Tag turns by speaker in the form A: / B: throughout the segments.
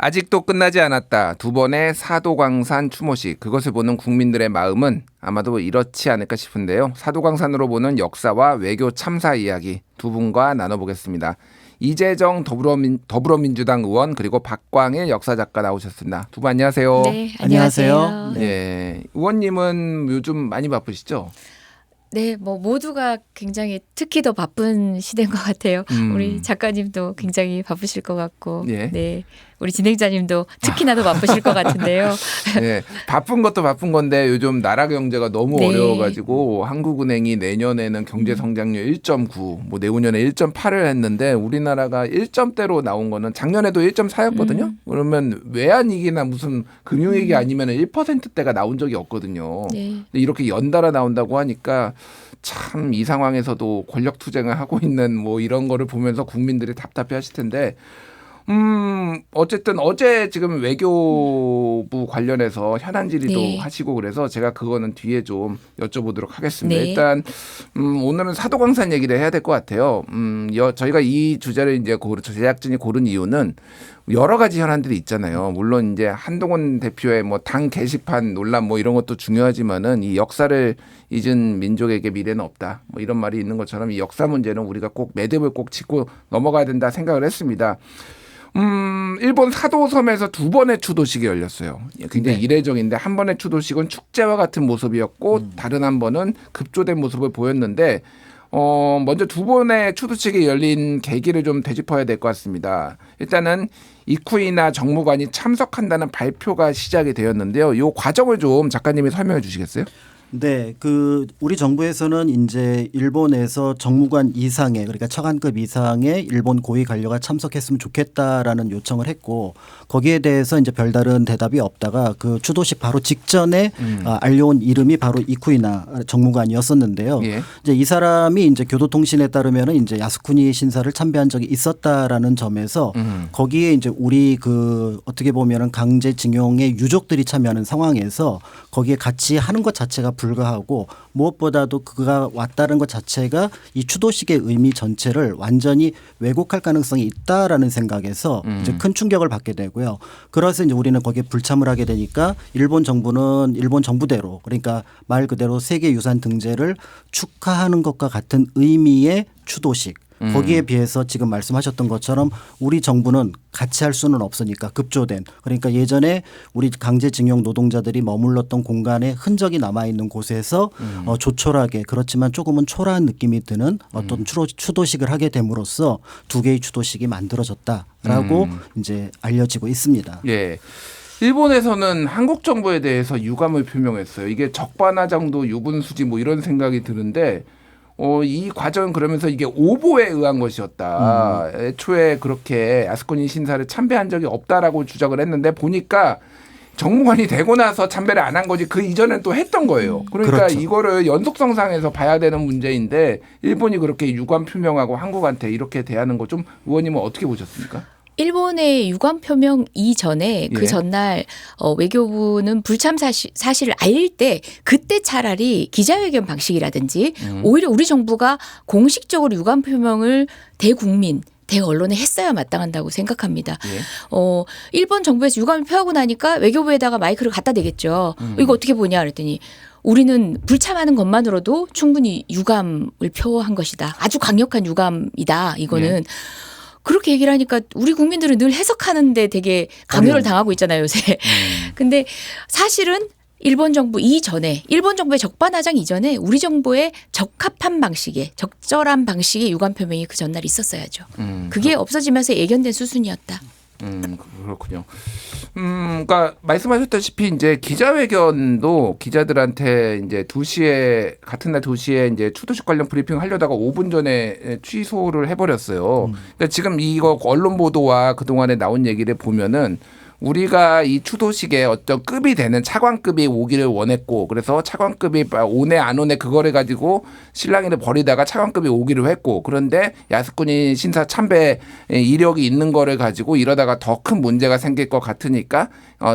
A: 아직도 끝나지 않았다. 두 번의 사도광산 추모식. 그것을 보는 국민들의 마음은 아마도 이렇지 않을까 싶은데요. 사도광산으로 보는 역사와 외교 참사 이야기 두 분과 나눠보겠습니다. 이재정 더불어민주당 의원 그리고 박광일 역사작가 나오셨습니다. 두 분 안녕하세요.
B: 네, 안녕하세요.
A: 네. 의원님은 요즘 많이 바쁘시죠?
B: 네, 뭐 모두가 굉장히 특히 더 바쁜 시대인 것 같아요. 우리 작가님도 굉장히 바쁘실 것 같고,
A: 예.
B: 네, 우리 진행자님도 특히나 더 바쁘실 것 같은데요.
A: 네, 바쁜 것도 바쁜 건데 요즘 나라 경제가 너무
B: 네.
A: 어려워가지고 한국은행이 내년에는 경제 성장률 1.9, 뭐 내후년에 1.8을 했는데 우리나라가 1점대로 나온 거는 작년에도 1.4였거든요. 그러면 외환위기나 무슨 금융위기 아니면 1%대가 나온 적이 없거든요.
B: 네.
A: 근데 이렇게 연달아 나온다고 하니까 참 이 상황에서도 권력 투쟁을 하고 있는 뭐 이런 거를 보면서 국민들이 답답해 하실 텐데 어쨌든 어제 지금 외교부 관련해서 현안 질의도
B: 네.
A: 하시고 그래서 제가 그거는 뒤에 좀 여쭤보도록 하겠습니다.
B: 네.
A: 일단 오늘은 사도광산 얘기를 해야 될 것 같아요. 저희가 이 주제를 이제 제작진이 고른 이유는 여러 가지 현안들이 있잖아요. 물론 이제 한동훈 대표의 뭐 당 게시판 논란 뭐 이런 것도 중요하지만은 이 역사를 잊은 민족에게 미래는 없다. 뭐 이런 말이 있는 것처럼 이 역사 문제는 우리가 꼭 매듭을 꼭 짚고 넘어가야 된다 생각을 했습니다. 일본 사도섬에서 두 번의 추도식이 열렸어요. 굉장히 이례적인데 한 번의 추도식은 축제와 같은 모습이었고 다른 한 번은 급조된 모습을 보였는데 먼저 두 번의 추도식이 열린 계기를 좀 되짚어야 될 것 같습니다. 일단은 이쿠이나 정무관이 참석한다는 발표가 시작이 되었는데요. 이 과정을 좀 작가님이 설명해 주시겠어요?
C: 네, 우리 정부에서는 이제 일본에서 정무관 이상의 그러니까 차관급 이상의 일본 고위 관료가 참석했으면 좋겠다라는 요청을 했고 거기에 대해서 이제 별다른 대답이 없다가 그 추도식 바로 직전에 알려온 이름이 바로 이쿠이나 정무관이었었는데요.
A: 예.
C: 이제 이 사람이 이제 교도통신에 따르면은 이제 야스쿠니 신사를 참배한 적이 있었다라는 점에서 거기에 이제 우리 어떻게 보면은 강제징용의 유족들이 참여하는 상황에서 거기에 같이 하는 것 자체가 불가하고 무엇보다도 그가 왔다는 것 자체가 이 추도식의 의미 전체를 완전히 왜곡할 가능성이 있다라는 생각에서 이제 큰 충격을 받게 되고요. 그래서 이제 우리는 거기에 불참을 하게 되니까 일본 정부는 일본 정부대로 그러니까 말 그대로 세계유산 등재를 축하하는 것과 같은 의미의 추도식. 거기에 비해서 지금 말씀하셨던 것처럼 우리 정부는 같이 할 수는 없으니까 급조된 그러니까 예전에 우리 강제징용 노동자들이 머물렀던 공간에 흔적이 남아있는 곳에서 조촐하게 그렇지만 조금은 초라한 느낌이 드는 어떤 추도식을 하게 됨으로써 두 개의 추도식이 만들어졌다라고 이제 알려지고 있습니다.
A: 예. 일본에서는 한국 정부에 대해서 유감을 표명했어요. 이게 적반하장도 유분수지 뭐 이런 생각이 드는데 이 과정은 그러면서 이게 오보에 의한 것이었다. 애초에 그렇게 야스쿠니 신사를 참배한 적이 없다라고 주장을 했는데 보니까 정무관이 되고 나서 참배를 안 한 거지 그 이전엔 또 했던 거예요. 그러니까
C: 그렇죠.
A: 이거를 연속성상에서 봐야 되는 문제인데 일본이 그렇게 유감 표명하고 한국한테 이렇게 대하는 거 좀 의원님은 어떻게 보셨습니까?
B: 일본의 유감 표명 이전에 그
A: 예.
B: 전날 외교부는 불참 사실을 알릴 때 그때 차라리 기자회견 방식이라든지 오히려 우리 정부가 공식적으로 유감 표명을 대국민 대언론에 했어야 마땅한다고 생각합니다.
A: 예.
B: 일본 정부에서 유감을 표하고 나니까 외교부에다가 마이크를 갖다 대겠죠. 이거 어떻게 보냐 그랬더니 우리는 불참하는 것만으로도 충분히 유감을 표한 것이다. 아주 강력한 유감이다. 이거는.
A: 예.
B: 그렇게 얘기를 하니까 우리 국민들은 늘 해석하는데 되게 강요를 당하고 있잖아요, 요새. 근데 사실은 일본 정부 이전에 일본 정부의 적반하장 이전에 우리 정부의 적합한 방식의 적절한 방식의 유감 표명이 그 전날 있었어야죠. 그게 없어지면서 예견된 수순이었다.
A: 그렇군요. 그러니까 말씀하셨다시피 이제 기자회견도 기자들한테 이제 2시에 같은 날 2시에 이제 추도식 관련 브리핑 하려다가 5분 전에 취소를 해버렸어요. 그러니까 지금 이거 언론 보도와 그 동안에 나온 얘기를 보면은 우리가 이 추도식에 어떤 급이 되는 차관급이 오기를 원했고 그래서 차관급이 오네 안 오네 그거를 가지고 실랑이를 벌이다가 차관급이 오기로 했고 그런데 야스쿠니 신사 참배 이력이 있는 거를 가지고 이러다가 더 큰 문제가 생길 것 같으니까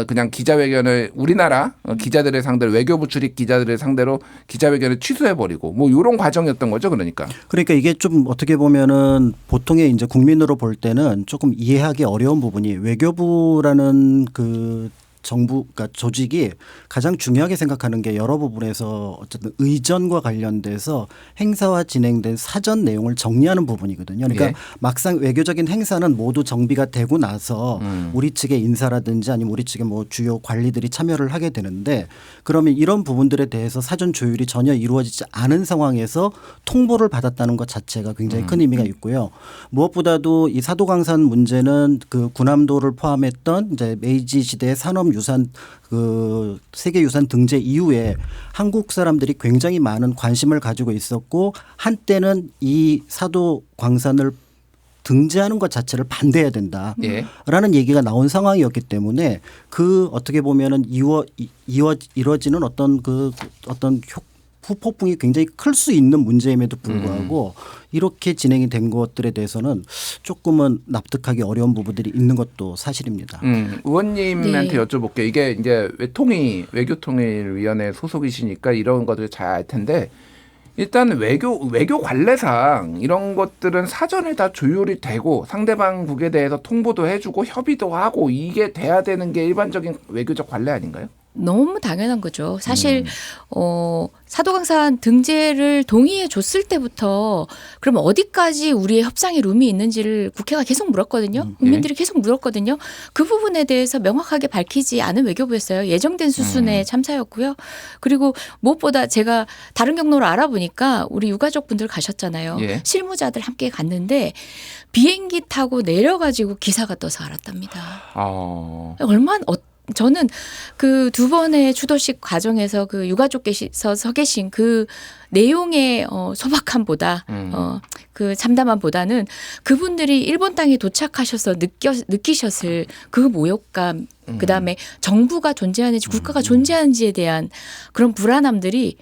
A: 그냥 기자회견을 우리나라 기자들을 상대로 외교부 출입 기자들을 상대로 기자회견을 취소해버리고 뭐 이런 과정이었던 거죠. 그러니까
C: 이게 좀 어떻게 보면은 보통의 이제 국민으로 볼 때는 조금 이해하기 어려운 부분이 외교부라는 그 정부, 그러니까 조직이 가장 중요하게 생각하는 게 여러 부분에서 어쨌든 의전과 관련돼서 행사와 진행된 사전 내용을 정리하는 부분이거든요. 그러니까
A: 예.
C: 막상 외교적인 행사는 모두 정비가 되고 나서 우리 측의 인사라든지 아니면 우리 측의 뭐 주요 관리들이 참여를 하게 되는데 그러면 이런 부분들에 대해서 사전 조율이 전혀 이루어지지 않은 상황에서 통보를 받았다는 것 자체가 굉장히 큰 의미가 있고요. 무엇보다도 이 사도강산 문제는 그 군함도를 포함했던 이제 메이지 시대의 산업 유산 그 세계유산 등재 이후에 한국 사람들이 굉장히 많은 관심을 가지고 있었고 한때는 이 사도 광산을 등재하는 것 자체를 반대해야 된다라는 얘기가 나온 상황이었기 때문에 그 어떻게 보면은 이루어지는 어떤 후폭풍이 굉장히 클 수 있는 문제임에도 불구하고 이렇게 진행이 된 것들에 대해서는 조금은 납득하기 어려운 부분들이 있는 것도 사실입니다.
A: 의원님한테
B: 네.
A: 여쭤볼게요. 이게 이제 외교통일위원회 소속이시니까 이런 것들 잘 알 텐데 일단 외교 관례상 이런 것들은 사전에 다 조율이 되고 상대방국에 대해서 통보도 해주고 협의도 하고 이게 돼야 되는 게 일반적인 외교적 관례 아닌가요?
B: 너무 당연한 거죠. 사실 사도강산 등재를 동의해 줬을 때부터 그러면 어디까지 우리의 협상의 룸이 있는지를 국회가 계속 물었거든요. 국민들이 계속 물었거든요. 그 부분에 대해서 명확하게 밝히지 않은 외교부였어요. 예정된 수순의 참사였고요. 그리고 무엇보다 제가 다른 경로를 알아보니까 우리 유가족분들 가셨잖아요.
A: 예.
B: 실무자들 함께 갔는데 비행기 타고 내려가지고 기사가 떠서 알았답니다. 얼마나 저는 그 두 번의 추도식 과정에서 그 유가족께서 서 계신 그 내용의 소박함보다 그 참담함보다는 그분들이 일본 땅에 도착하셔서 느끼셨을 그 모욕감 그다음에 정부가 존재하는지 국가가 존재하는지에 대한 그런 불안함들이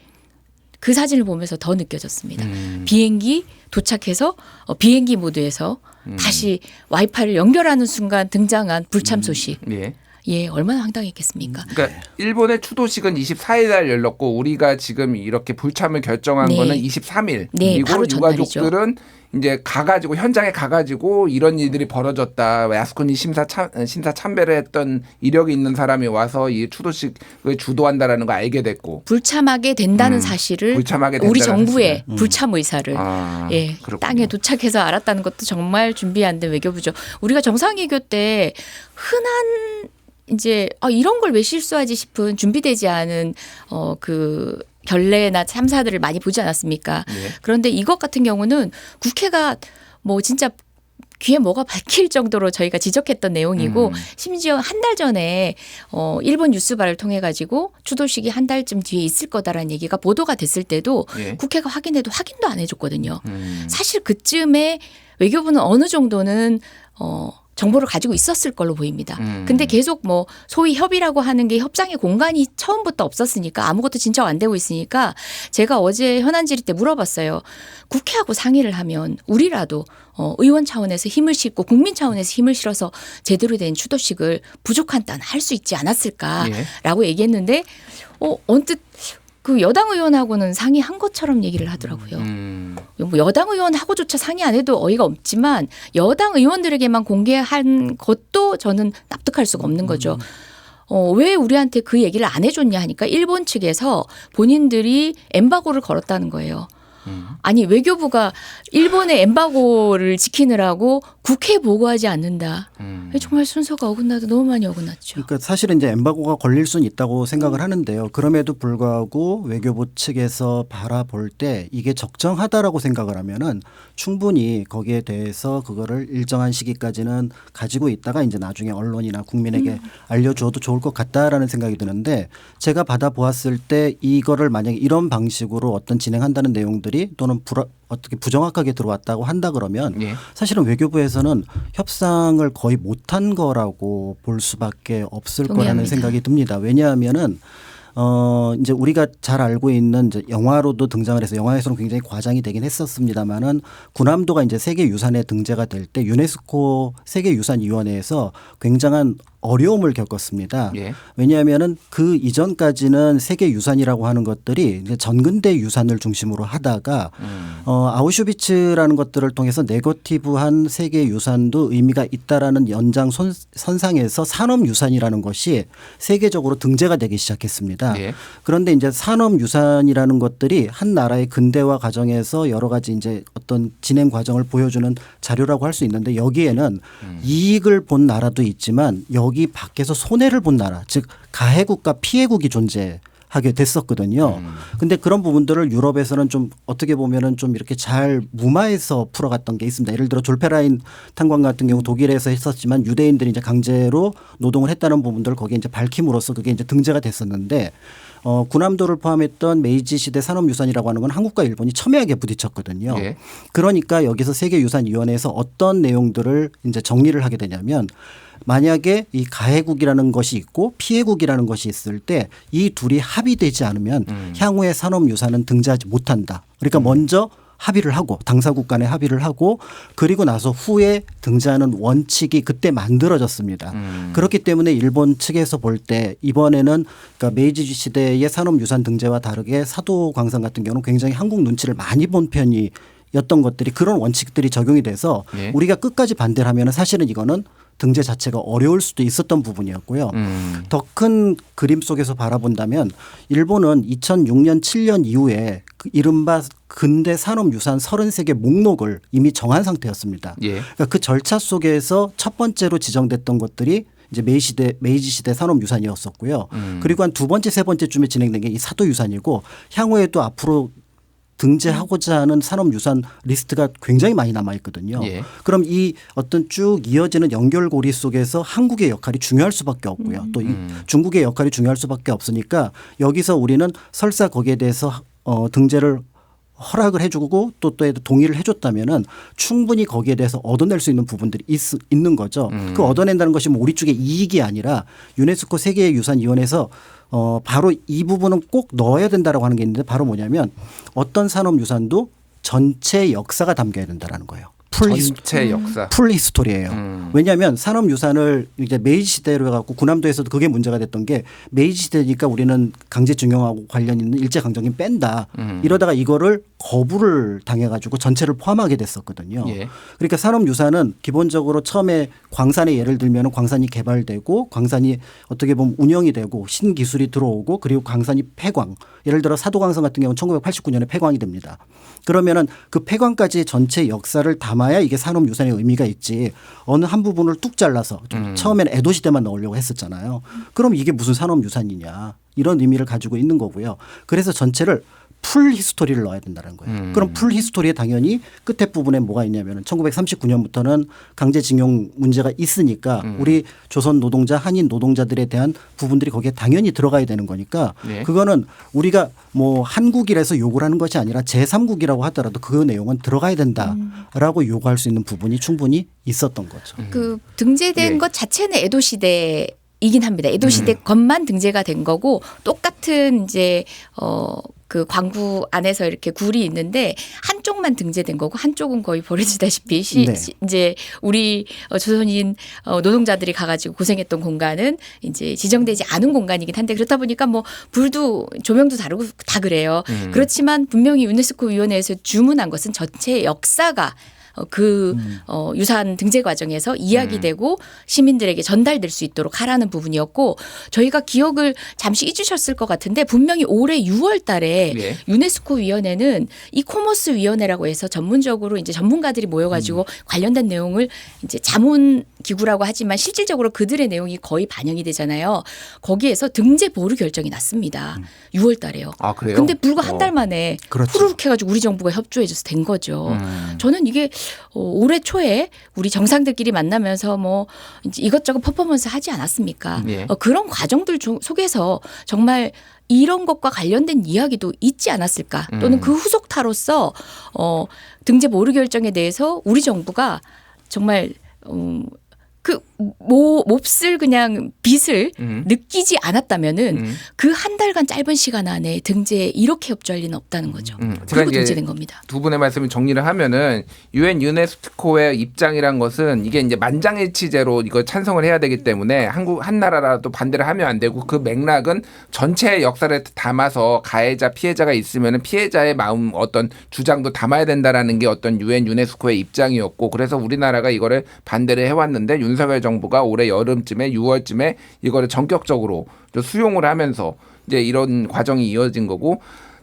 B: 그 사진을 보면서 더 느껴졌습니다. 비행기 도착해서 비행기 모드에서 다시 와이파이를 연결하는 순간 등장한 불참 소식.
A: 예.
B: 예, 얼마나 황당했겠습니까?
A: 그러니까 일본의 추도식은 24일 날 열렸고 우리가 지금 이렇게 불참을 결정한
B: 네.
A: 거는 23일.
B: 네,
A: 그리고
B: 바로
A: 유가족들은 이제 가가지고 현장에 가가지고 이런 일들이 벌어졌다. 야스쿠니 신사 참배를 했던 이력이 있는 사람이 와서 이 추도식을 주도한다라는 걸 알게 됐고
B: 불참하게 된다는 사실을
A: 불참하게
B: 우리
A: 된다는
B: 정부의 불참 의사를
A: 예, 그렇군요.
B: 땅에 도착해서 알았다는 것도 정말 준비 안 된 외교부죠. 우리가 정상외교 때 흔한 이제 이런 걸 왜 실수하지 싶은 준비되지 않은 그 결례나 참사들을 많이 보지 않았습니까?
A: 네.
B: 그런데 이것 같은 경우는 국회가 뭐 진짜 귀에 뭐가 박힐 정도로 저희가 지적했던 내용이고 심지어 한 달 전에 일본 뉴스바를 통해 가지고 추도식이 한 달쯤 뒤에 있을 거다라는 얘기가 보도가 됐을 때도
A: 예.
B: 국회가 확인해도 확인도 안 해줬거든요. 사실 그쯤에 외교부는 어느 정도는 정보를 가지고 있었을 걸로 보입니다. 근데 계속 뭐 소위 협의라고 하는 게 협상의 공간이 처음부터 없었으니까 아무것도 진척 안 되고 있으니까 제가 어제 현안 질의 때 물어봤어요. 국회하고 상의를 하면 우리라도 의원 차원에서 힘을 싣고 국민 차원에서 힘을 실어서 제대로 된 추도식을 부족한 딴 할 수 있지 않았을까라고 얘기했는데 언뜻 그 여당 의원하고는 상의한 것처럼 얘기를 하더라고요. 뭐 여당 의원하고조차 상의 안 해도 어이가 없지만 여당 의원들에게만 공개한 것도 저는 납득할 수가 없는 거죠. 왜 우리한테 그 얘기를 안 해줬냐 하니까 일본 측에서 본인들이 엠바고를 걸었다는 거예요. 아니 외교부가 일본의 엠바고를 지키느라고 국회에 보고하지 않는다. 정말 순서가 어긋나도 너무 많이 어긋났죠.
C: 그러니까 사실은 이제 엠바고가 걸릴 수는 있다고 생각을 하는데요. 그럼에도 불구하고 외교부 측에서 바라볼 때 이게 적정하다라고 생각을 하면은 충분히 거기에 대해서 그거를 일정한 시기까지는 가지고 있다가 이제 나중에 언론이나 국민에게 알려줘도 좋을 것 같다라는 생각이 드는데 제가 받아보았을 때 이거를 만약에 이런 방식으로 어떤 진행한다는 내용들이 또는 어떻게 부정확하게 들어왔다고 한다 그러면
A: 예.
C: 사실은 외교부에서는 협상을 거의 못한 거라고 볼 수밖에 없을 거라는
B: 동의합니다.
C: 생각이 듭니다. 왜냐하면은 이제 우리가 잘 알고 있는 이제 영화로도 등장을 해서 영화에서는 굉장히 과장이 되긴 했었습니다만은 군함도가 이제 세계유산에 등재가 될 때 유네스코 세계유산위원회에서 굉장한 어려움을 겪었습니다.
A: 예.
C: 왜냐하면은 그 이전까지는 세계유산이라고 하는 것들이 이제 전근대 유산을 중심으로 하다가 아우슈비츠라는 것들을 통해서 네거티브한 세계유산도 의미가 있다라는 연장선상에서 산업유산이라는 것이 세계적으로 등재가 되기 시작했습니다.
A: 예.
C: 그런데 이제 산업유산이라는 것들이 한 나라의 근대화 과정에서 여러 가지 이제 어떤 진행 과정을 보여주는 자료라고 할 수 있는데 여기에는 이익을 본 나라도 있지만 여기 밖에서 손해를 본 나라 즉 가해국과 피해국이 존재하게 됐었거든요. 근데 그런 부분들을 유럽에서는 좀 어떻게 보면은 좀 이렇게 잘 무마해서 풀어갔던 게 있습니다. 예를 들어 졸페라인 탄광 같은 경우 독일에서 했었지만 유대인들이 이제 강제로 노동을 했다는 부분들을 거기에 이제 밝힘으로써 그게 이제 등재가 됐었는데 군함도를 포함했던 메이지 시대 산업유산이라고 하는 건 한국과 일본이 첨예하게 부딪혔거든요.
A: 예.
C: 그러니까 여기서 세계유산위원회에서 어떤 내용들을 이제 정리를 하게 되냐면 만약에 이 가해국이라는 것이 있고 피해국이라는 것이 있을 때 이 둘이 합의되지 않으면 향후에 산업유산은 등재하지 못한다. 그러니까 먼저 합의를 하고 당사국 간에 합의를 하고 그리고 나서 후에 등재하는 원칙이 그때 만들어졌습니다. 그렇기 때문에 일본 측에서 볼 때 이번에는 그러니까 메이지 시대의 산업유산 등재와 다르게 사도광산 같은 경우는 굉장히 한국 눈치를 많이 본 편이었던 것들이 그런 원칙들이 적용이 돼서
A: 예.
C: 우리가 끝까지 반대를 하면 사실은 이거는 등재 자체가 어려울 수도 있었던 부분이었고요. 더 큰 그림 속에서 바라본다면 일본은 2006년 7년 이후에 그 이른바 근대 산업유산 33개 목록을 이미 정한 상태였습니다.
A: 예.
C: 그러니까 그 절차 속에서 첫 번째로 지정됐던 것들이 이제 메이지 시대 산업유산이었었고요. 그리고 한 두 번째 세 번째쯤에 진행된 게 이 사도유산이고 향후에도 앞으로 등재하고자 하는 산업유산 리스트가 굉장히 많이 남아 있거든요.
A: 예.
C: 그럼 이 어떤 쭉 이어지는 연결고리 속에서 한국의 역할이 중요할 수밖에 없고요. 또 이 중국의 역할이 중요할 수밖에 없으니까 여기서 우리는 설사 거기에 대해서 등재를 허락을 해주고 또 동의를 해줬다면은 충분히 거기에 대해서 얻어낼 수 있는 부분들이 있는 거죠. 그 얻어낸다는 것이 뭐 우리 쪽의 이익이 아니라 유네스코 세계유산위원회에서 바로 이 부분은 꼭 넣어야 된다라고 하는 게 있는데 바로 뭐냐면 어떤 산업유산도 전체 역사가 담겨야 된다라는 거예요.
A: 전체 역사.
C: 풀 히스토리예요. 왜냐하면 산업유산을 이제 메이지 시대로 해갖고 군함도에서도 그게 문제가 됐던 게 메이지 시대니까 우리는 강제징용하고 관련 있는 일제강점기 뺀다. 이러다가 이거를 거부를 당해가지고 전체를 포함하게 됐었거든요.
A: 예.
C: 그러니까 산업유산은 기본적으로 처음에 광산의 예를 들면 광산이 개발되고 광산이 어떻게 보면 운영이 되고 신기술이 들어오고 그리고 광산이 폐광. 예를 들어 사도광산 같은 경우는 1989년에 폐광이 됩니다. 그러면은 그 폐광까지 전체 역사를 담아야 이게 산업유산의 의미가 있지 어느 한 부분을 뚝 잘라서 처음에는 에도 시대만 넣으려고 했었잖아요. 그럼 이게 무슨 산업유산이냐 이런 의미를 가지고 있는 거고요. 그래서 전체를 풀 히스토리를 넣어야 된다는 거예요. 그럼 풀 히스토리에 당연히 끝에 부분에 뭐가 있냐면 1939년부터는 강제징용 문제가 있으니까 우리 조선 노동자 한인 노동자들에 대한 부분들이 거기에 당연히 들어가야 되는 거니까
A: 네.
C: 그거는 우리가 뭐 한국이라서 요구를 하는 것이 아니라 제3국이라고 하더라도 그 내용은 들어가야 된다라고 요구할 수 있는 부분이 충분히 있었던 거죠.
B: 그 등재된
A: 예.
B: 것 자체는 에도 시대 이긴 합니다. 에도 시대 것만 등재가 된 거고 똑같은 이제 그 광구 안에서 이렇게 굴이 있는데 한쪽만 등재된 거고 한쪽은 거의 버려지다시피
C: 네.
B: 이제 우리 조선인 노동자들이 가가지고 고생했던 공간은 이제 지정되지 않은 공간이긴 한데 그렇다 보니까 뭐 불도 조명도 다르고 다 그래요. 그렇지만 분명히 유네스코 위원회에서 주문한 것은 전체 역사가 유산 등재 과정에서 이야기되고 시민들에게 전달될 수 있도록 하라는 부분이었고 저희가 기억을 잠시 잊으셨을 것 같은데 분명히 올해 6월 달에
A: 예.
B: 유네스코 위원회는 이 코모스 위원회라고 해서 전문적으로 이제 전문가들이 모여가지고 관련된 내용을 이제 자문 기구라고 하지만 실질적으로 그들의 내용이 거의 반영이 되잖아요. 거기에서 등재 보류 결정이 났습니다. 6월 달에요.
A: 아, 그래요?
B: 근데 불과 한 달 만에
C: 그렇죠.
B: 후루룩 해가지고 우리 정부가 협조해줘서 된 거죠. 저는 이게 올해 초에 우리 정상들끼리 만나면서 뭐 이제 이것저것 퍼포먼스 하지 않았습니까?
A: 예.
B: 그런 과정들 속에서 정말 이런 것과 관련된 이야기도 있지 않았을까? 또는 그 후속타로서 등재 보류 결정에 대해서 우리 정부가 정말 그 몹쓸 그냥 빚을 느끼지 않았다면은 그 한 달간 짧은 시간 안에 등재에 이렇게 협조할 리는 없다는 거죠.
A: 제가
B: 그리고
A: 이제
B: 등재된 겁니다.
A: 두 분의 말씀을 정리를 하면은 유엔 유네스코의 입장이란 것은 이게 이제 만장일치제로 이걸 찬성을 해야 되기 때문에 한 나라라도 반대를 하면 안 되고 그 맥락은 전체의 역사를 담아서 가해자 피해자가 있으면은 피해자의 마음 어떤 주장도 담아야 된다라는 게 어떤 유엔 유네스코의 입장이었고 그래서 우리나라가 이거를 반대를 해왔는데 윤석열 정부가 올해 여름쯤에 6월쯤에 이거를 전격적으로 수용을 하면서 이제 이런 과정이 이어진 거고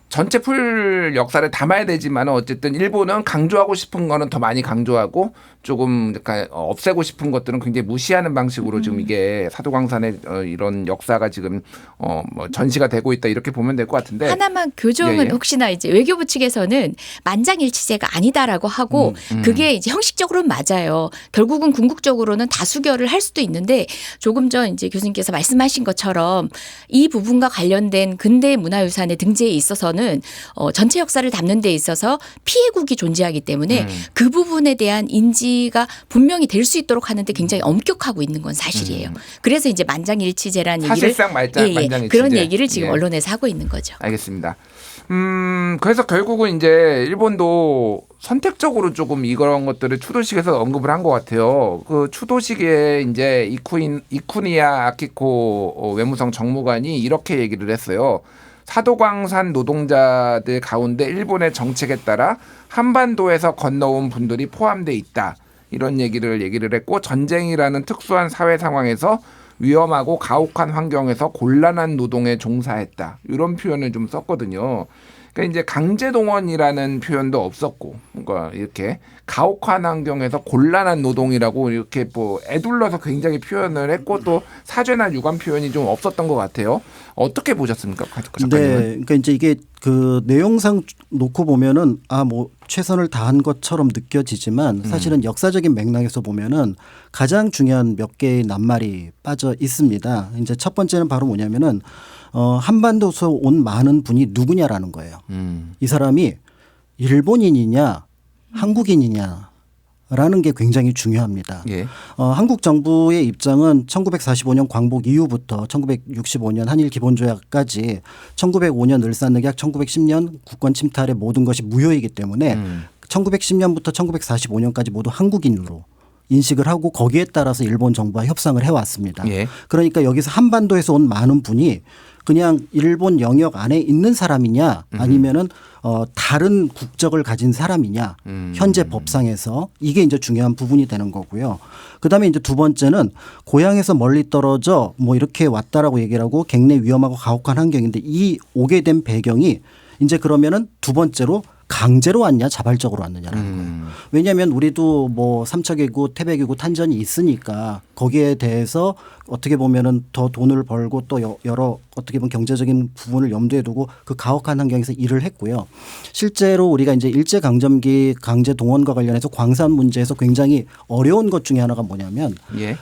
A: 전체 풀 역사를 담아야 되지만 어쨌든 일본은 강조하고 싶은 거는 더 많이 강조하고 조금 약간 없애고 싶은 것들은 굉장히 무시하는 방식으로 지금 이게 사도광산의 이런 역사가 지금 뭐 전시가 되고 있다 이렇게 보면 될 것 같은데
B: 하나만 교정은
A: 예.
B: 혹시나 이제 외교부 측에서는 만장일치제가 아니다라고 하고 그게 이제 형식적으로는 맞아요. 결국은 궁극적으로는 다수결을 할 수도 있는데 조금 전 이제 교수님께서 말씀하신 것처럼 이 부분과 관련된 근대 문화유산의 등재에 있어서는 전체 역사를 담는 데 있어서 피해국이 존재하기 때문에 그 부분에 대한 인지가 분명히 될 수 있도록 하는데 굉장히 엄격하고 있는 건 사실이에요. 그래서 이제 만장일치제라는 얘기를
A: 사실상 만장일치제.
B: 그런 얘기를 지금
A: 예.
B: 언론에서 하고 있는 거죠.
A: 알겠습니다. 그래서 결국은 이제 일본도 선택적으로 조금 이런 것들을 추도식에서 언급을 한 것 같아요. 그 추도식에 이제 이쿠니야 아키코 외무성 정무관이 이렇게 얘기를 했어요. 사도광산 노동자들 가운데 일본의 정책에 따라 한반도에서 건너온 분들이 포함돼 있다. 이런 얘기를 했고 전쟁이라는 특수한 사회 상황에서 위험하고 가혹한 환경에서 곤란한 노동에 종사했다. 이런 표현을 좀 썼거든요. 그러니까 이제 강제동원이라는 표현도 없었고, 그러니까 이렇게 가혹한 환경에서 곤란한 노동이라고 이렇게 뭐 애둘러서 굉장히 표현을 했고 또 사죄나 유감 표현이 좀 없었던 것 같아요. 어떻게 보셨습니까, 작가님은?
C: 네, 그러니까 이제 이게 그 내용상 놓고 보면은 뭐 최선을 다한 것처럼 느껴지지만 사실은 역사적인 맥락에서 보면은 가장 중요한 몇 개의 낱말이 빠져 있습니다. 이제 첫 번째는 바로 뭐냐면은 한반도에서 온 많은 분이 누구냐라는 거예요. 이 사람이 일본인이냐 한국인이냐라는 게 굉장히 중요합니다.
A: 예.
C: 한국 정부의 입장은 1945년 광복 이후부터 1965년 한일 기본조약까지 1905년 을사늑약 1910년 국권 침탈의 모든 것이 무효이기 때문에 1910년부터 1945년까지 모두 한국인으로 인식을 하고 거기에 따라서 일본 정부와 협상을 해왔습니다.
A: 예.
C: 그러니까 여기서 한반도에서 온 많은 분이 그냥 일본 영역 안에 있는 사람이냐 아니면은 다른 국적을 가진 사람이냐 현재 법상에서 이게 이제 중요한 부분이 되는 거고요. 그다음에 이제 두 번째는 고향에서 멀리 떨어져 뭐 이렇게 왔다라고 얘기를 하고 굉장히 위험하고 가혹한 환경인데 이 오게 된 배경이 이제 그러면은 두 번째로 강제로 왔냐 자발적으로 왔느냐라는 거예요. 왜냐하면 우리도 뭐 삼척이고 태백이고 탄전이 있으니까 거기에 대해서 어떻게 보면은 더 돈을 벌고 또 여러 어떻게 보면 경제적인 부분을 염두에 두고 그 가혹한 환경에서 일을 했고요. 실제로 우리가 이제 일제강점기 강제 동원과 관련해서 광산 문제에서 굉장히 어려운 것 중에 하나가 뭐냐면
A: 예.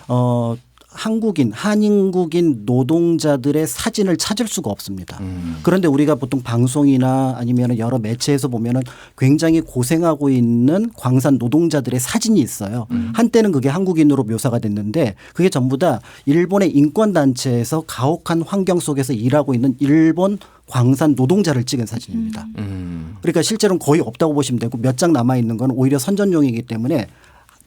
C: 한인국인 노동자들의 사진을 찾을 수가 없습니다. 그런데 우리가 보통 방송이나 아니면 여러 매체에서 보면은 굉장히 고생하고 있는 광산 노동자들의 사진이 있어요. 한때는 그게 한국인으로 묘사가 됐는데 그게 전부 다 일본의 인권단체에서 가혹한 환경 속에서 일하고 있는 일본 광산 노동자를 찍은 사진입니다. 그러니까 실제로는 거의 없다고 보시면 되고 몇 장 남아 있는 건 오히려 선전용이기 때문에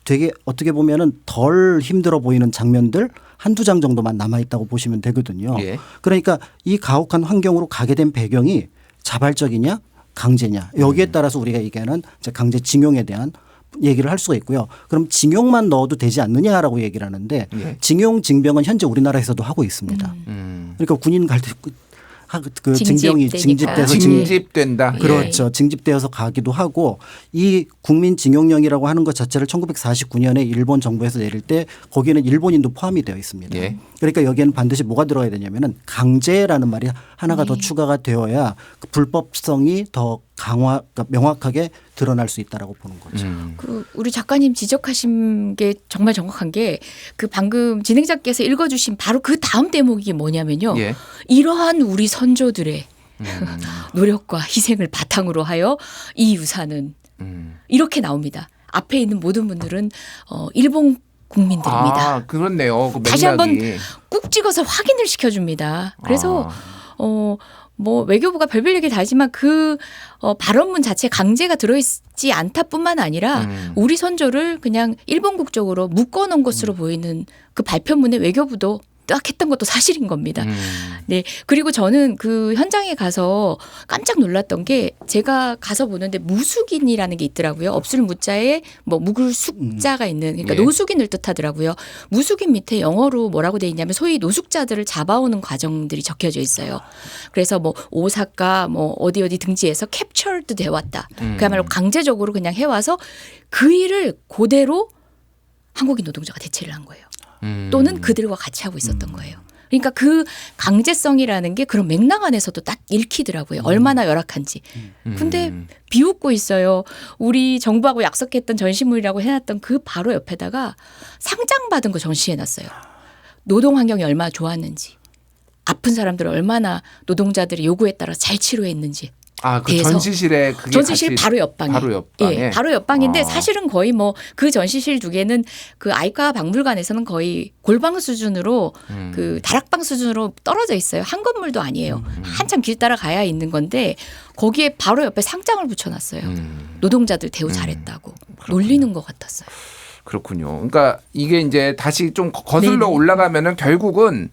C: 되게 어떻게 보면은 덜 힘들어 보이는 장면들 한두 장 정도만 남아있다고 보시면 되거든요.
A: 예.
C: 그러니까 이 가혹한 환경으로 가게 된 배경이 자발적이냐 강제냐 여기에 따라서 우리가 얘기하는 이제 강제징용에 대한 얘기를 할 수가 있고요. 그럼 징용만 넣어도 되지 않느냐라고 얘기를 하는데
A: 예.
C: 징용 징병은 현재 우리나라에서도 하고 있습니다. 그러니까 군인 갈 때 그 징병이 징집돼서
A: 징집된다.
C: 그렇죠. 징집되어서 가기도 하고 이 국민징용령이라고 하는 것 자체를 1949년에 일본 정부에서 내릴 때 거기에는 일본인도 포함이 되어 있습니다.
A: 예.
C: 그러니까 여기에는 반드시 뭐가 들어가야 되냐면은 강제라는 말이 하나가 더 추가가 되어야 그 불법성이 더 그러니까 명확하게 드러날 수 있다라고 보는 거죠.
B: 그 우리 작가님 지적하신 게 정말 정확한 게 그 방금 진행자께서 읽어주신 바로 그 다음 대목이 뭐냐면요.
A: 예.
B: 이러한 우리 선조들의 노력과 희생을 바탕으로 하여 이 유산은 이렇게 나옵니다. 앞에 있는 모든 분들은 일본 국민들입니다.
A: 아, 그렇네요. 그
B: 다시 한번
A: 맥락이.
B: 꾹 찍어서 확인을 시켜줍니다. 그래서 뭐 외교부가 별별 얘기를 다 하지만 그 발언문 자체에 강제가 들어있지 않다뿐만 아니라 우리 선조를 그냥 일본 국적으로 묶어놓은 것으로 보이는 그 발표문에 외교부도 딱 했던 것도 사실인 겁니다. 네. 그리고 저는 그 현장에 가서 깜짝 놀랐던 게 제가 가서 보는데 무숙인이라는 게 있더라고요. 없을 무자에 뭐 묵을 숙자가 있는 그러니까
A: 예.
B: 노숙인을 뜻하더라고요. 무숙인 밑에 영어로 뭐라고 돼 있냐면 소위 노숙자들을 잡아오는 과정들이 적혀져 있어요. 그래서 뭐 오사카 뭐 어디 등지에서 캡처드 돼 왔다. 그야말로 강제적으로 그냥 해와서 그 일을 그대로 한국인 노동자가 대체를 한 거예요. 또는 그들과 같이 하고 있었던 거예요. 그러니까 그 강제성이라는 게 그런 맥락 안에서도 딱 읽히더라고요. 얼마나 열악한지. 근데 비웃고 있어요. 우리 정부하고 약속했던 전시물이라고 해놨던 그 바로 옆에다가 상장 받은 거 전시해놨어요. 노동 환경이 얼마나 좋았는지. 아픈 사람들을 얼마나 노동자들의 요구에 따라 잘 치료했는지.
A: 아, 그
B: 대해서.
A: 전시실에 그게
B: 전시실
A: 같이
B: 바로 옆방에.
A: 바로 옆방에.
B: 예, 바로 옆방인데
A: 아.
B: 사실은 거의 뭐 그 전시실 두 개는 그 아이카 박물관에서는 거의 골방 수준으로 그 다락방 수준으로 떨어져 있어요. 한 건물도 아니에요. 한참 길 따라 가야 있는 건데 거기에 바로 옆에 상장을 붙여놨어요. 노동자들 대우 잘했다고 놀리는 것 같았어요.
A: 그렇군요. 그러니까 이게 이제 다시 좀 거슬러
B: 네네.
A: 올라가면은 결국은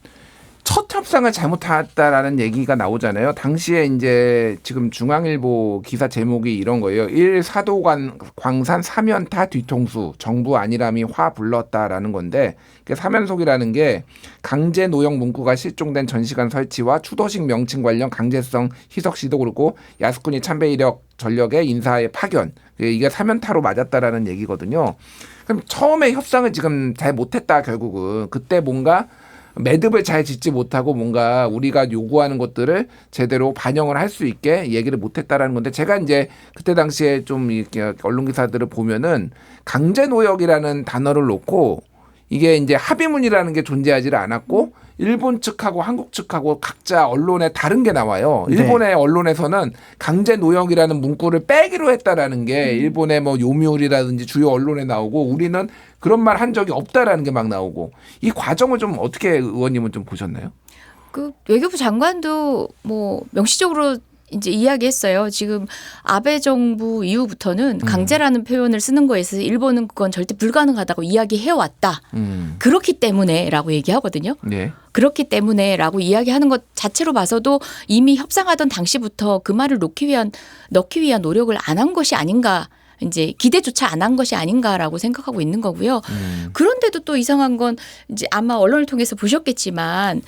A: 첫 협상을 잘못했다라는 얘기가 나오잖아요. 당시에 이제 지금 중앙일보 기사 제목이 이런 거예요. 1. 사도관 광산 사면타 뒤통수 정부 안일함이 화 불렀다라는 건데 사면속이라는 게 강제 노역 문구가 실종된 전시관 설치와 추도식 명칭 관련 강제성 희석 시도 그렇고 야스쿠니 참배 이력 전력의 인사의 파견 이게 사면타로 맞았다라는 얘기거든요. 그럼 처음에 협상을 지금 잘 못했다 결국은 그때 뭔가 매듭을 잘 짓지 못하고 뭔가 우리가 요구하는 것들을 제대로 반영을 할 수 있게 얘기를 못했다라는 건데 제가 이제 그때 당시에 좀 이렇게 언론 기사들을 보면은 강제 노역이라는 단어를 놓고 이게 이제 합의문이라는 게 존재하지를 않았고 일본 측하고 한국 측하고 각자 언론에 다른 게 나와요. 일본의 언론에서는 강제 노역이라는 문구를 빼기로 했다라는 게 일본의 뭐 요미우리라든지 주요 언론에 나오고 우리는 그런 말 한 적이 없다라는 게 막 나오고 이 과정을 좀 어떻게 의원님은 좀 보셨나요?
B: 그 외교부 장관도 뭐 명시적으로 이제 이야기했어요. 지금 아베 정부 이후부터는 강제라는 표현을 쓰는 거에 있어서 일본은 그건 절대 불가능하다고 이야기해왔다. 그렇기 때문에라고 얘기하거든요.
A: 네.
B: 그렇기 때문에라고 이야기하는 것 자체로 봐서도 이미 협상하던 당시부터 그 말을 넣기 위한 노력을 안 한 것이 아닌가. 이제 기대조차 안 한 것이 아닌가라고 생각하고 있는 거고요. 그런데도 또 이상한 건 이제 아마 언론을 통해서 보셨겠지만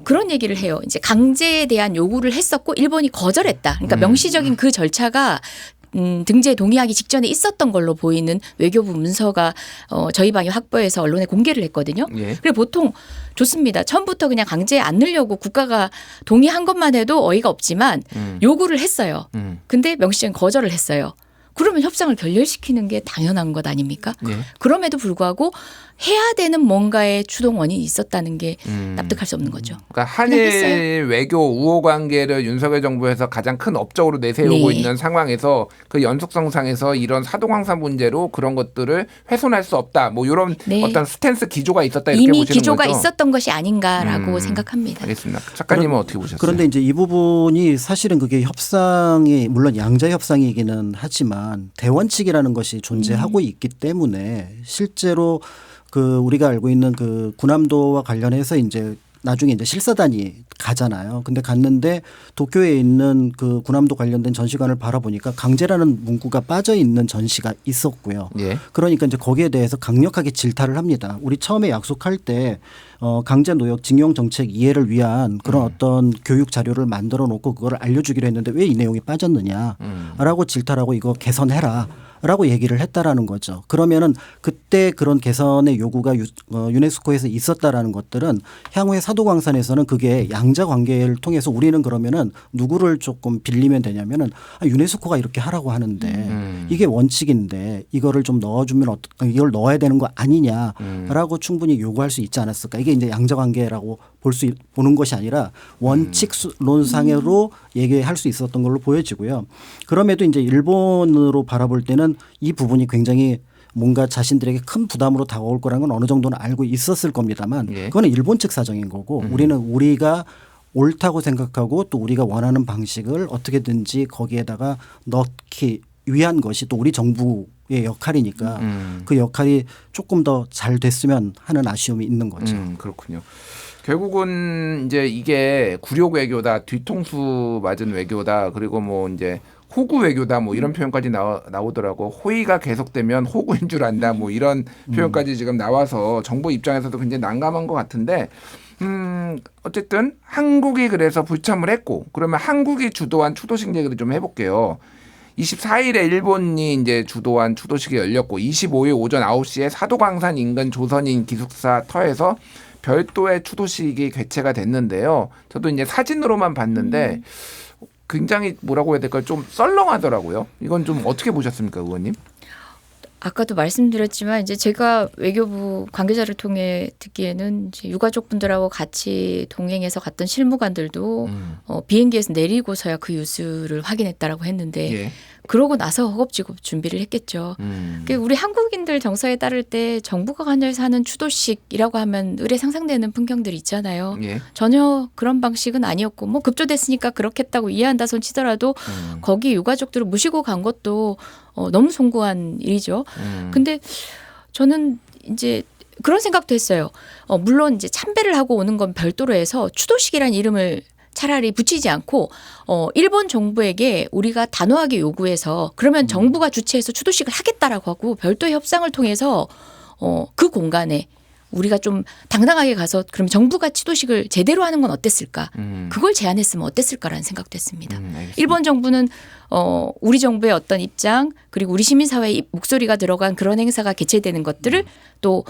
B: 그런 얘기를 해요. 이제 강제에 대한 요구를 했었고 일본이 거절했다. 그러니까 명시적인 그 절차가 등재에 동의하기 직전에 있었던 걸로 보이는 외교부 문서가 저희 방이 확보해서 언론에 공개를 했거든요.
A: 예.
B: 그리고 보통 좋습니다. 처음부터 그냥 강제에 안 넣으려고 국가가 동의한 것만 해도 어이가 없지만 요구를 했어요. 근데 명시적인 거절을 했어요. 그러면 협상을 결렬시키는 게 당연한 것 아닙니까?
A: 예.
B: 그럼에도 불구하고 해야 되는 뭔가의 추동 원인이 있었다는 게 납득할 수 없는 거죠.
A: 그러니까 한일 외교 우호 관계를 윤석열 정부에서 가장 큰 업적으로 내세우고
B: 네.
A: 있는 상황에서 그 연속성상에서 이런 사도광산 문제로 그런 것들을 훼손할 수 없다. 뭐 이런
B: 네.
A: 어떤 스탠스 기조가 있었다 이렇게
B: 이미
A: 보시는
B: 기조가
A: 거죠.
B: 있었던 것이 아닌가라고 생각합니다.
A: 알겠습니다. 작가님은 어떻게 보셨어요?
C: 그런데 이제 이 부분이 사실은 그게 협상이 물론 양자 협상이기는 하지만 대원칙이라는 것이 존재하고 있기 때문에 실제로 그 우리가 알고 있는 그 군함도와 관련해서 이제 나중에 이제 실사단이 가잖아요. 근데 갔는데 도쿄에 있는 그 군함도 관련된 전시관을 바라보니까 강제라는 문구가 빠져 있는 전시가 있었고요.
A: 예.
C: 그러니까 이제 거기에 대해서 강력하게 질타를 합니다. 우리 처음에 약속할 때 강제 노역 징용 정책 이해를 위한 그런 어떤 교육 자료를 만들어 놓고 그걸 알려주기로 했는데 왜 이 내용이 빠졌느냐라고 질타하고 이거 개선해라. 라고 얘기를 했다라는 거죠. 그러면은 그때 그런 개선의 요구가 유네스코에서 있었다라는 것들은 향후에 사도광산에서는 그게 양자 관계를 통해서 우리는 그러면은 누구를 조금 빌리면 되냐면은 유네스코가 이렇게 하라고 하는데 이게 원칙인데 이거를 좀 넣어주면 이걸 넣어야 되는 거 아니냐라고 충분히 요구할 수 있지 않았을까. 이게 이제 양자 관계라고 보는 것이 아니라 원칙론상으로 얘기할 수 있었던 걸로 보여지고요. 그럼에도 이제 일본으로 바라볼 때는 이 부분이 굉장히 뭔가 자신들에게 큰 부담으로 다가올 거라는 건 어느 정도는 알고 있었을 겁니다만
A: 예.
C: 그거는 일본 측 사정인 거고 우리는 우리가 옳다고 생각하고 또 우리가 원하는 방식을 어떻게든지 거기에다가 넣기 위한 것이 또 우리 정부의 역할이니까 그 역할이 조금 더 잘 됐으면 하는 아쉬움이 있는 거죠.
A: 그렇군요. 결국은 이제 이게 굴욕 외교다, 뒤통수 맞은 외교다, 그리고 뭐 이제 호구 외교다, 뭐 이런 표현까지 나오더라고. 호의가 계속되면 호구인 줄 안다, 뭐 이런 표현까지 지금 나와서 정부 입장에서도 굉장히 난감한 것 같은데, 어쨌든 한국이 그래서 불참을 했고, 그러면 한국이 주도한 추도식 얘기를 좀 해볼게요. 24일에 일본이 이제 주도한 추도식이 열렸고 25일 오전 9시에 사도광산 인근 조선인 기숙사 터에서 별도의 추도식이 개최가 됐는데요. 저도 이제 사진으로만 봤는데 굉장히 뭐라고 해야 될까요? 좀 썰렁하더라고요. 이건 좀 어떻게 보셨습니까, 의원님?
B: 아까도 말씀드렸지만 이제 제가 외교부 관계자를 통해 듣기에는 이제 유가족분들하고 같이 동행해서 갔던 실무관들도 비행기에서 내리고서야 그 뉴스를 확인했다라고 했는데
A: 예.
B: 그러고 나서 허겁지겁 준비를 했겠죠. 우리 한국인들 정서에 따를 때 정부가 관여해서 하는 추도식이라고 하면 의례 상상되는 풍경들이 있잖아요.
A: 예.
B: 전혀 그런 방식은 아니었고 뭐 급조됐으니까 그렇겠다고 이해한다 손 치더라도 거기 유가족들을 모시고 간 것도 너무 송구한 일이죠. 근데 저는 이제 그런 생각도 했어요. 물론 이제 참배를 하고 오는 건 별도로 해서 추도식이라는 이름을 차라리 붙이지 않고 일본 정부에게 우리가 단호하게 요구해서 그러면 정부가 주최해서 추도식을 하겠다라고 하고 별도의 협상을 통해서 그 공간에 우리가 좀 당당하게 가서 그럼 정부가 추도식을 제대로 하는 건 어땠을까? 그걸 제안했으면 어땠을까라는 생각도 했습니다. 일본 정부는 우리 정부의 어떤 입장 그리고 우리 시민사회의 목소리가 들어간 그런 행사가 개최되는 것들을 또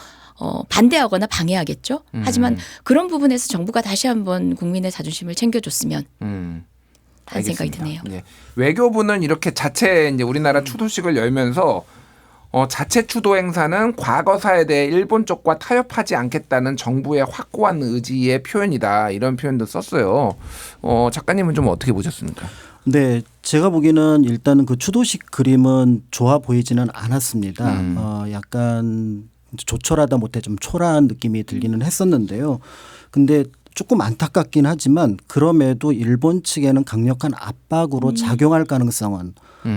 B: 반대하거나 방해하겠죠. 하지만 그런 부분에서 정부가 다시 한번 국민의 자존심을 챙겨줬으면 하는 생각이 드네요.
A: 예. 외교부는 이렇게 자체 이제 우리나라 추도식을 열면서 자체 추도 행사는 과거사에 대해 일본 쪽과 타협하지 않겠다는 정부의 확고한 의지의 표현이다. 이런 표현도 썼어요. 작가님은 좀 어떻게 보셨습니까?
C: 네, 제가 보기에는 일단은 그 추도식 그림은 좋아 보이지는 않았습니다. 약간 조촐하다 못해 좀 초라한 느낌이 들기는 했었는데요. 근데 조금 안타깝긴 하지만 그럼에도 일본 측에는 강력한 압박으로 작용할 가능성은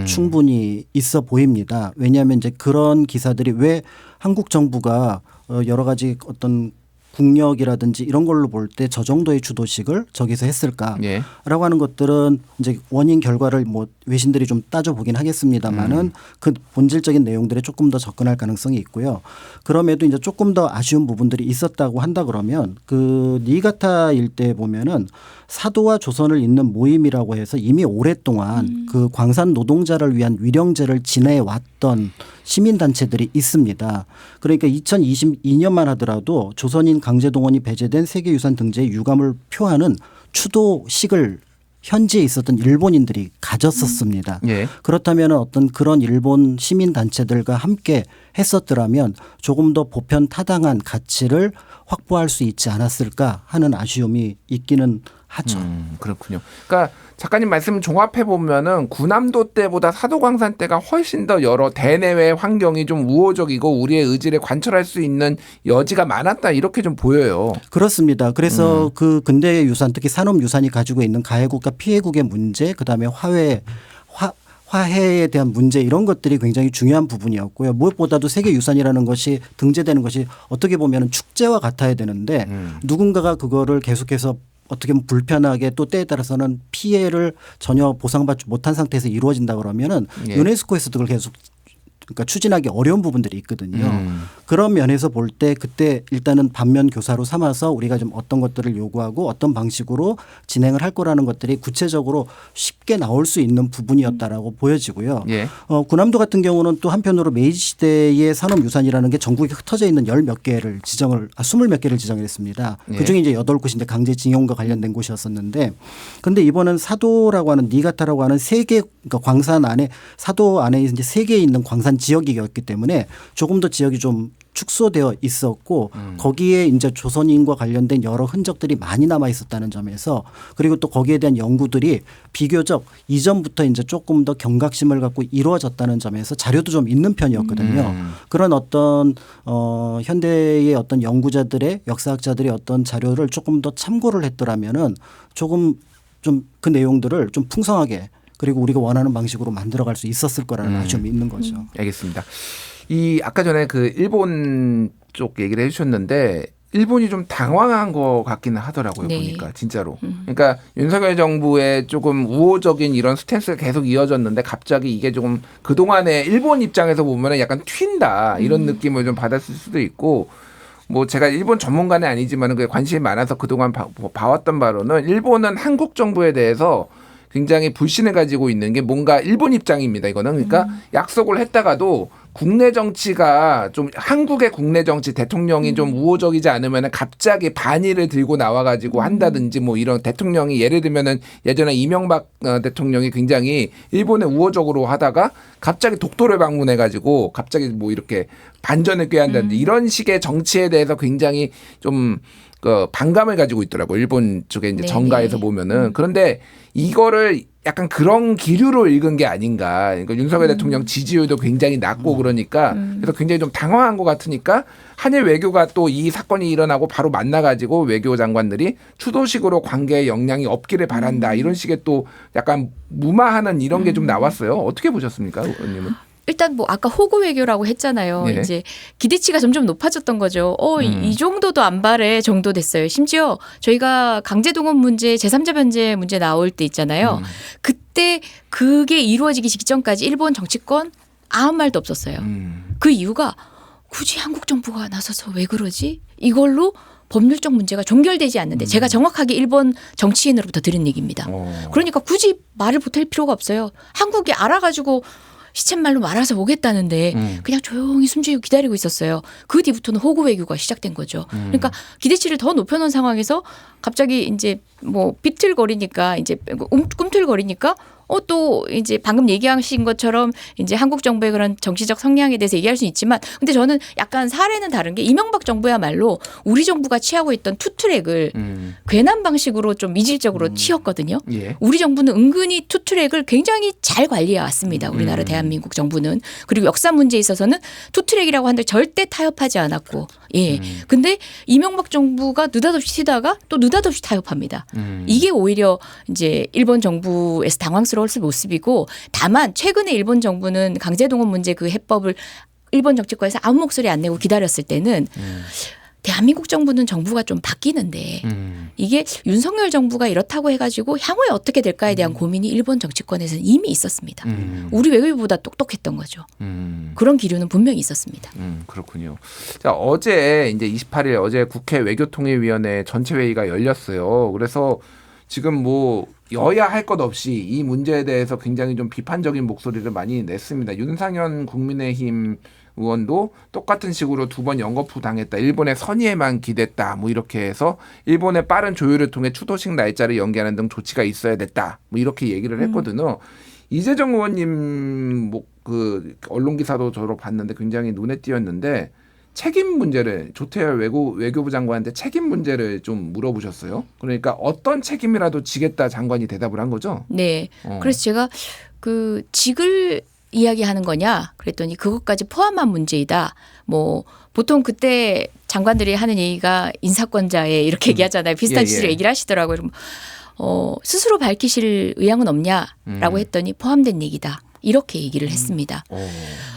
C: 충분히 있어 보입니다. 왜냐하면 이제 그런 기사들이 왜 한국 정부가 여러 가지 어떤 국력이라든지 이런 걸로 볼 때 저 정도의 주도식을 저기서 했을까라고
A: 예.
C: 하는 것들은 이제 원인 결과를 뭐 외신들이 좀 따져보긴 하겠습니다만은 그 본질적인 내용들에 조금 더 접근할 가능성이 있고요. 그럼에도 이제 조금 더 아쉬운 부분들이 있었다고 한다 그러면 그 니가타 일대 보면은 사도와 조선을 잇는 모임이라고 해서 이미 오랫동안 그 광산 노동자를 위한 위령제를 지내해 왔던 시민단체들이 있습니다. 그러니까 2022년만 하더라도 조선인 강제동원이 배제된 세계유산 등재의 유감을 표하는 추도식을 현지에 있었던 일본인들이 가졌었습니다.
A: 예.
C: 그렇다면 어떤 그런 일본 시민단체들과 함께 했었더라면 조금 더 보편 타당한 가치를 확보할 수 있지 않았을까 하는 아쉬움이 있기는 하죠.
A: 그렇군요. 그러니까 작가님 말씀 종합해 보면은 군함도 때보다 사도광산 때가 훨씬 더 여러 대내외 환경이 좀 우호적이고 우리의 의지를 관철할 수 있는 여지가 많았다 이렇게 좀 보여요.
C: 그렇습니다. 그래서 그 근대의 유산 특히 산업유산이 가지고 있는 가해국과 피해국의 문제 그다음에 화해에 대한 문제 이런 것들이 굉장히 중요한 부분이었고요. 무엇보다도 세계유산이라는 것이 등재되는 것이 어떻게 보면 축제와 같아야 되는데 누군가가 그거를 계속해서 어떻게 보면 불편하게 또 때에 따라서는 피해를 전혀 보상받지 못한 상태에서 이루어진다 그러면은
A: 예.
C: 유네스코에서도 그걸 계속 그러니까 추진하기 어려운 부분들이 있거든요. 그런 면에서 볼 때 그때 일단은 반면 교사로 삼아서 우리가 좀 어떤 것들을 요구하고 어떤 방식으로 진행을 할 거라는 것들이 구체적으로 쉽게 나올 수 있는 부분이었다라고 보여지고요.
A: 예.
C: 군함도 같은 경우는 또 한편으로 메이지 시대의 산업유산이라는 게 전국에 흩어져 있는 10몇 개를 지정을 20몇 개를 지정을 했습니다.
A: 예.
C: 그중에 이제 8곳인데 강제징용과 관련된 곳이었었는데 근데 이번은 사도라고 하는 니가타라고 하는 세 개 그러니까 광산 안에 사도 안에 이제 3개 있는 광산 지역이었기 때문에 조금 더 지역이 좀 축소되어 있었고 거기에 이제 조선인과 관련된 여러 흔적들이 많이 남아 있었다는 점에서 그리고 또 거기에 대한 연구들이 비교적 이전부터 이제 조금 더 경각심을 갖고 이루어졌다는 점에서 자료도 좀 있는 편이었거든요. 그런 어떤 현대의 어떤 연구자들의 역사학자들의 어떤 자료를 조금 더 참고를 했더라면은 조금 좀 그 내용들을 좀 풍성하게 그리고 우리가 원하는 방식으로 만들어갈 수 있었을 거라는 아쉬움이 있는 거죠.
A: 알겠습니다. 이 아까 전에 그 일본 쪽 얘기를 해주셨는데 일본이 좀 당황한 것 같기는 하더라고요.
B: 네.
A: 보니까 진짜로. 그러니까 윤석열 정부의 조금 우호적인 이런 스탠스가 계속 이어졌는데 갑자기 이게 조금 그동안에 일본 입장에서 보면은 약간 튄다 이런 느낌을 좀 받았을 수도 있고 뭐 제가 일본 전문가는 아니지만은 그 관심이 많아서 그동안 봐왔던 바로는 일본은 한국 정부에 대해서 굉장히 불신을 가지고 있는 게 뭔가 일본 입장입니다. 이거는 그러니까 약속을 했다가도 국내 정치가 좀 한국의 국내 정치 대통령이 좀 우호적이지 않으면 갑자기 반의를 들고 나와가지고 한다든지 뭐 이런 대통령이 예를 들면은 예전에 이명박 대통령이 굉장히 일본에 우호적으로 하다가 갑자기 독도를 방문해가지고 갑자기 뭐 이렇게 반전을 꾀한다든지 이런 식의 정치에 대해서 굉장히 좀 그 반감을 가지고 있더라고요. 일본 쪽에 이제
B: 네네.
A: 정가에서 보면은. 그런데 이거를 약간 그런 기류로 읽은 게 아닌가. 그러니까 윤석열 대통령 지지율도 굉장히 낮고 그러니까 그래서 굉장히 좀 당황한 것 같으니까 한일 외교가 또 이 사건이 일어나고 바로 만나가지고 외교 장관들이 추도식으로 관계에 영향이 없기를 바란다. 이런 식의 또 약간 무마하는 이런 게 좀 나왔어요. 어떻게 보셨습니까, 의원님은?
B: 일단 뭐 아까 호구 외교라고 했잖아요.
A: 네.
B: 이제 기대치가 점점 높아졌던 거죠. 이 정도도 안 바래 정도 됐어요. 심지어 저희가 강제동원 문제, 제3자 변제 문제 나올 때 있잖아요. 그때 그게 이루어지기 직전까지 일본 정치권 아무 말도 없었어요. 그 이유가 굳이 한국 정부가 나서서 왜 그러지? 이걸로 법률적 문제가 종결되지 않는데 제가 정확하게 일본 정치인으로부터 들은 얘기입니다. 그러니까 굳이 말을 보탤 필요가 없어요. 한국이 알아가지고 시쳇말로 말아서 오겠다는데 그냥 조용히 숨지고 기다리고 있었어요. 그 뒤부터는 호구 외교가 시작된 거죠. 그러니까 기대치를 더 높여놓은 상황에서 갑자기 이제 뭐 비틀거리니까 이제 꿈틀거리니까 또 이제 방금 얘기하신 것처럼 이제 한국 정부의 그런 정치적 성향에 대해서 얘기할 수는 있지만 근데 저는 약간 사례는 다른 게 이명박 정부야말로 우리 정부가 취하고 있던 투트랙을 괜한 방식으로 좀 이질적으로 튀었거든요.
A: 예.
B: 우리 정부는 은근히 투트랙을 굉장히 잘 관리해 왔습니다. 우리나라 대한민국 정부는. 그리고 역사 문제에 있어서는 투트랙이라고 하는데 절대 타협하지 않았고. 예. 근데 이명박 정부가 느닷없이 튀다가 또 느닷없이 타협합니다. 이게 오히려 이제 일본 정부에서 당황스러울 모습이고 다만 최근에 일본 정부는 강제동원 문제 그 해법을 일본 정치권에서 아무 목소리 안 내고 기다렸을 때는 대한민국 정부는 정부가 좀 바뀌는데 이게 윤석열 정부가 이렇다고 해가지고 향후에 어떻게 될까에 대한 고민이 일본 정치권에서는 이미 있었습니다. 우리 외교부보다 똑똑했던 거죠. 그런 기류는 분명히 있었습니다.
A: 그렇군요. 자, 어제 이제 28일 어제 국회 외교통일위원회 전체 회의가 열렸어요. 그래서 지금 뭐 여야 할 것 없이 이 문제에 대해서 굉장히 좀 비판적인 목소리를 많이 냈습니다. 윤상현 국민의힘 의원도 똑같은 식으로 2번 영거푸 당했다. 일본의 선의에만 기댔다. 뭐 이렇게 해서 일본의 빠른 조율을 통해 추도식 날짜를 연기하는 등 조치가 있어야 됐다. 뭐 이렇게 얘기를 했거든요. 이재정 의원님 뭐 그 언론 기사도 저로 봤는데 굉장히 눈에 띄었는데 책임 문제를 조태열 외교부 장관한테 책임 문제를 좀 물어보셨어요. 그러니까 어떤 책임이라도 지겠다 장관이 대답을 한 거죠.
B: 네. 그래서 제가 그 직을 이야기하는 거냐 그랬더니 그것까지 포함한 문제이다. 뭐 보통 그때 장관들이 하는 얘기가 인사권자에 이렇게 얘기하잖아요. 비슷한 취지로 얘기를 하시더라고요. 스스로 밝히실 의향은 없냐라고 했더니 포함된 얘기다. 이렇게 얘기를 했습니다.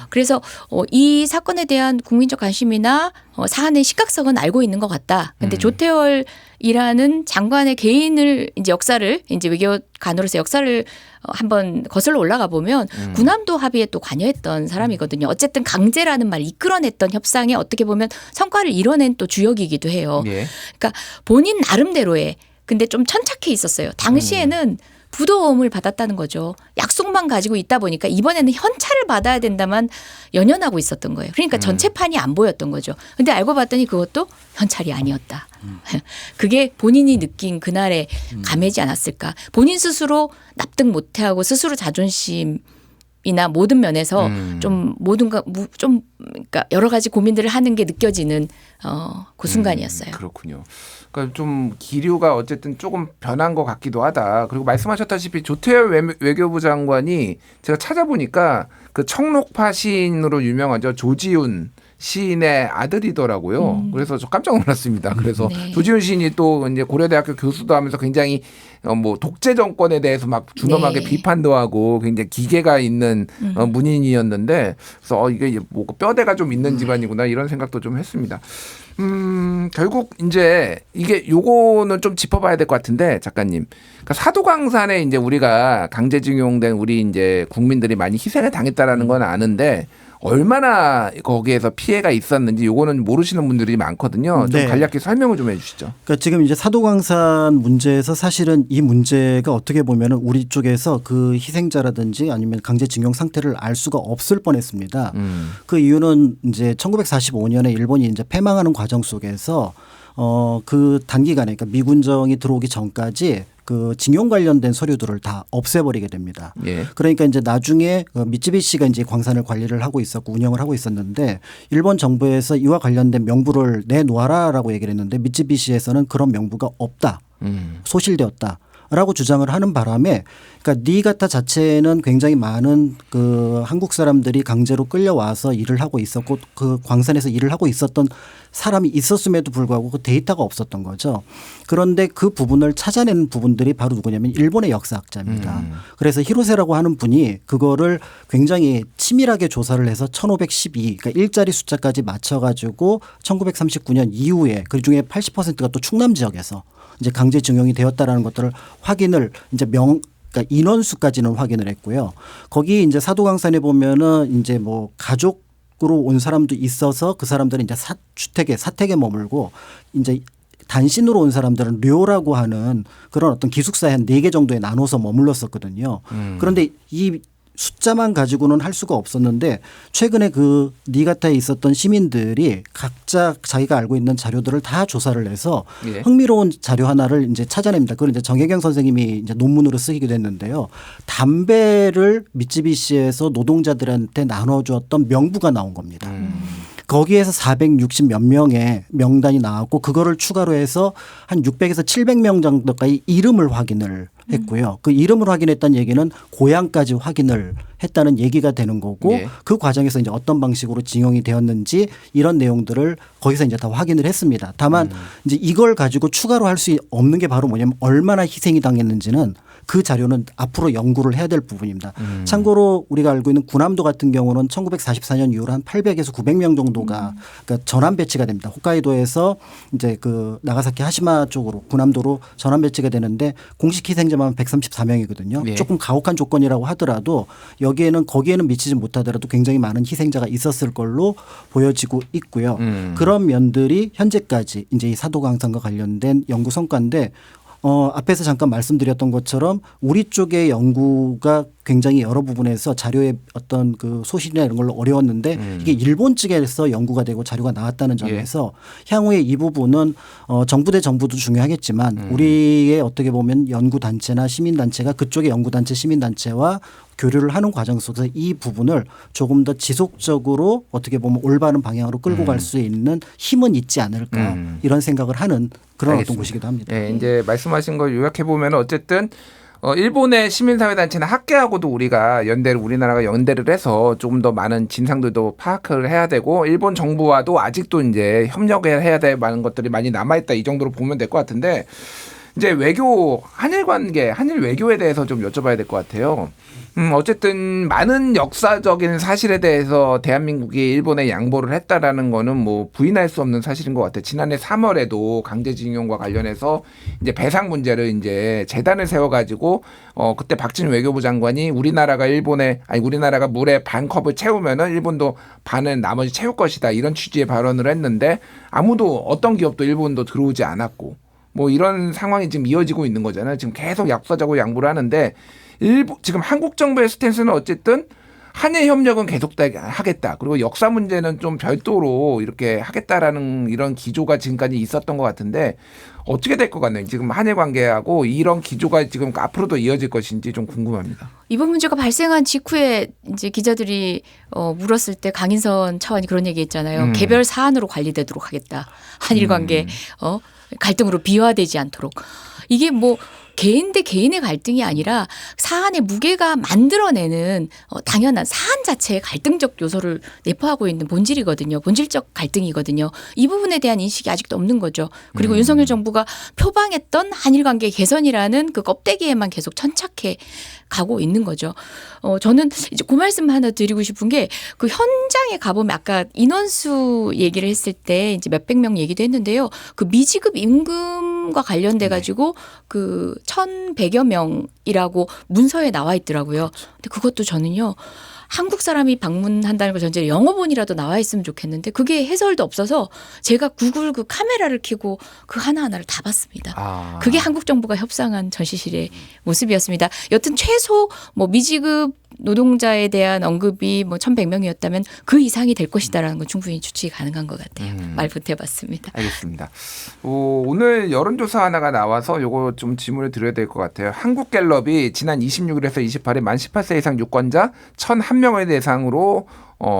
B: 그래서 이 사건에 대한 국민적 관심이나 사안의 심각성은 알고 있는 것 같다. 근데 조태열이라는 장관의 개인을 이제 역사를 이제 외교관으로서 역사를 한번 거슬러 올라가 보면 군함도 합의에 또 관여했던 사람이거든요. 어쨌든 강제라는 말 이끌어냈던 협상에 어떻게 보면 성과를 이뤄낸 또 주역이기도 해요.
A: 예.
B: 그러니까 본인 나름대로의 근데 좀 천착해 있었어요. 당시에는 부도움을 받았다는 거죠. 약속만 가지고 있다 보니까 이번에는 현찰을 받아야 된다만 연연하고 있었던 거예요. 그러니까 전체판이 안 보였던 거죠. 근데 알고 봤더니 그것도 현찰이 아니었다. 그게 본인이 느낀 그날의 감회지 않았을까. 본인 스스로 납득 못하고 스스로 자존심 이나 모든 면에서 좀 모든가 좀 그러니까 여러 가지 고민들을 하는 게 느껴지는 그 순간이었어요.
A: 그렇군요. 그러니까 좀 기류가 어쨌든 조금 변한 것 같기도 하다. 그리고 말씀하셨다시피 조태열 외교부 장관이 제가 찾아보니까 그 청록파 시인으로 유명하죠. 조지훈 시인의 아들이더라고요. 그래서 저 깜짝 놀랐습니다. 그래서
B: 네.
A: 조지훈 시인이 또 이제 고려대학교 교수도 하면서 굉장히 뭐 독재 정권에 대해서 막 준엄하게
B: 네.
A: 비판도 하고 굉장히 기계가 있는 문인이었는데 그래서 이게 뭐 뼈대가 좀 있는 집안이구나 이런 생각도 좀 했습니다. 결국 이제 이게 요거는 좀 짚어봐야 될 것 같은데 작가님. 그러니까 사도광산에 이제 우리가 강제징용된 우리 이제 국민들이 많이 희생을 당했다라는 건 아는데 얼마나 거기에서 피해가 있었는지 요거는 모르시는 분들이 많거든요. 좀
C: 네.
A: 간략히 설명을 좀 해주시죠.
C: 그러니까 지금 이제 사도광산 문제에서 사실은 이 문제가 어떻게 보면은 우리 쪽에서 그 희생자라든지 아니면 강제징용 상태를 알 수가 없을 뻔했습니다. 그 이유는 이제 1945년에 일본이 이제 패망하는 과정 속에서 그 단기간에 그러니까 미군정이 들어오기 전까지 그 징용 관련된 서류들을 다 없애버리게 됩니다.
A: 예.
C: 그러니까 이제 나중에 미쯔비시가 이제 광산을 관리를 하고 있었고 운영을 하고 있었는데 일본 정부에서 이와 관련된 명부를 내놓아라라고 얘기를 했는데 미쯔비시에서는 그런 명부가 없다. 소실되었다. 라고 주장을 하는 바람에 그러니까 니가타 자체는 굉장히 많은 그 한국 사람들이 강제로 끌려와서 일을 하고 있었고 그 광산에서 일을 하고 있었던 사람이 있었음에도 불구하고 그 데이터가 없었던 거죠. 그런데 그 부분을 찾아낸 부분들이 바로 누구냐면 일본의 역사학자입니다. 그래서 히로세라고 하는 분이 그거를 굉장히 치밀하게 조사를 해서 1512 그러니까 일자리 숫자까지 맞춰가지고 1939년 이후에 그 중에 80%가 또 충남 지역에서 이제 강제징용이 되었다라는 것들을 확인을 이제 그러니까 인원수까지는 확인을 했고요. 거기 이제 사도광산에 보면은 이제 뭐 가족으로 온 사람도 있어서 그 사람들은 이제 사택에 머물고 이제 단신으로 온 사람들은 료라고 하는 그런 어떤 기숙사에 한 4개 정도에 나눠서 머물렀었거든요. 그런데 이 숫자만 가지고는 할 수가 없었는데 최근에 그 니가타에 있었던 시민들이 각자 자기가 알고 있는 자료들을 다 조사를 해서
A: 예.
C: 흥미로운 자료 하나를 이제 찾아냅니다. 그걸 이제 정혜경 선생님이 이제 논문으로 쓰기도 했는데요. 담배를 미쯔비시에서 노동자들한테 나눠주었던 명부가 나온 겁니다. 거기에서 460 몇 명의 명단이 나왔고 그거를 추가로 해서 한 600에서 700명 정도까지 이름을 확인을 했고요. 그 이름을 확인했다는 얘기는 고향까지 확인을 했다는 얘기가 되는 거고
A: 예.
C: 그 과정에서 이제 어떤 방식으로 징용이 되었는지 이런 내용들을 거기서 이제 다 확인을 했습니다. 다만 이제 이걸 가지고 추가로 할 수 없는 게 바로 뭐냐면 얼마나 희생이 당했는지는 그 자료는 앞으로 연구를 해야 될 부분입니다. 참고로 우리가 알고 있는 군함도 같은 경우는 1944년 이후로 한 800에서 900명 정도가 그러니까 전함 배치가 됩니다. 호카이도에서 이제 그 나가사키 하시마 쪽으로 군함도로 전함 배치가 되는데 공식 희생자만 134명이거든요.
A: 예.
C: 조금 가혹한 조건이라고 하더라도 거기에는 미치지 못하더라도 굉장히 많은 희생자가 있었을 걸로 보여지고 있고요. 그런 면들이 현재까지 이제 이 사도광산과 관련된 연구 성과인데 앞에서 잠깐 말씀드렸던 것처럼 우리 쪽의 연구가 굉장히 여러 부분에서 자료의 어떤 그 소실이나 이런 걸로 어려웠는데 이게 일본 측에서 연구가 되고 자료가 나왔다는 점에서 향후에 이 부분은 정부 대 정부도 중요하겠지만 우리의 어떻게 보면 연구단체나 시민단체가 그쪽의 연구단체 시민단체와 교류를 하는 과정 속에서 이 부분을 조금 더 지속적으로 어떻게 보면 올바른 방향으로 끌고 갈 수 있는 힘은 있지 않을까 이런 생각을 하는 그런
A: 알겠습니다.
C: 어떤 곳이기도 합니다.
A: 네, 이제 말씀하신 걸 요약해 보면 어쨌든 일본의 시민사회단체나 학계하고도 우리나라가 연대를 해서 조금 더 많은 진상들도 파악을 해야 되고 일본 정부와도 아직도 이제 협력을 해야 될 많은 것들이 많이 남아있다 이 정도로 보면 될 것 같은데 이제 외교 한일 관계 한일 외교에 대해서 좀 여쭤봐야 될 것 같아요. 어쨌든 많은 역사적인 사실에 대해서 대한민국이 일본에 양보를 했다라는 거는 뭐 부인할 수 없는 사실인 것 같아요. 지난해 3월에도 강제징용과 관련해서 이제 배상 문제를 이제 재단을 세워가지고 그때 박진우 외교부 장관이 우리나라가 물의 반 컵을 채우면은 일본도 반은 나머지 채울 것이다 이런 취지의 발언을 했는데 아무도 어떤 기업도 일본도 들어오지 않았고 뭐 이런 상황이 지금 이어지고 있는 거잖아요. 지금 계속 약속하자고 양보를 하는데 지금 한국 정부의 스탠스는 어쨌든 한일 협력은 계속 하겠다. 그리고 역사 문제는 좀 별도로 이렇게 하겠다라는 이런 기조가 지금까지 있었던 것 같은데 어떻게 될 것 같나요? 지금 한일 관계하고 이런 기조가 지금 앞으로도 이어질 것인지 좀 궁금합니다.
B: 이번 문제가 발생한 직후에 이제 기자들이 물었을 때 강인선 차관이 그런 얘기했잖아요. 개별 사안으로 관리되도록 하겠다. 한일 관계 갈등으로 비화되지 않도록. 이게 뭐 개인 대 개인의 갈등이 아니라 사안의 무게가 만들어내는 당연한 사안 자체의 갈등적 요소를 내포하고 있는 본질이거든요. 본질적 갈등이거든요. 이 부분에 대한 인식이 아직도 없는 거죠. 그리고 윤석열 정부가 표방했던 한일 관계 개선이라는 그 껍데기에만 계속 천착해 가고 있는 거죠. 저는 이제 그 말씀 하나 드리고 싶은 게 그 현장에 가보면 아까 인원수 얘기를 했을 때 이제 몇백 명 얘기도 했는데요. 그 미지급 임금과 관련돼 가지고 그 1,100여 명이라고 문서에 나와 있더라고요. 근데 그것도 저는요. 한국 사람이 방문한다는 걸 전제로 영어본이라도 나와 있으면 좋겠는데 그게 해설도 없어서 제가 구글 그 카메라를 켜고 그 하나하나를 다 봤습니다. 그게 한국 정부가 협상한 전시실의 모습이었습니다. 여튼 최소 뭐 미지급 노동자에 대한 언급이 뭐 1,100명이었다면 그 이상이 될 것이다라는 건 충분히 추측이 가능한 것 같아요. 말 보태봤습니다.
A: 알겠습니다. 오늘 여론조사 하나가 나와서 요거 좀 질문을 드려야 될 것 같아요. 한국갤럽이 지난 26일에서 28일 만 18세 이상 유권자 1,001명을 대상으로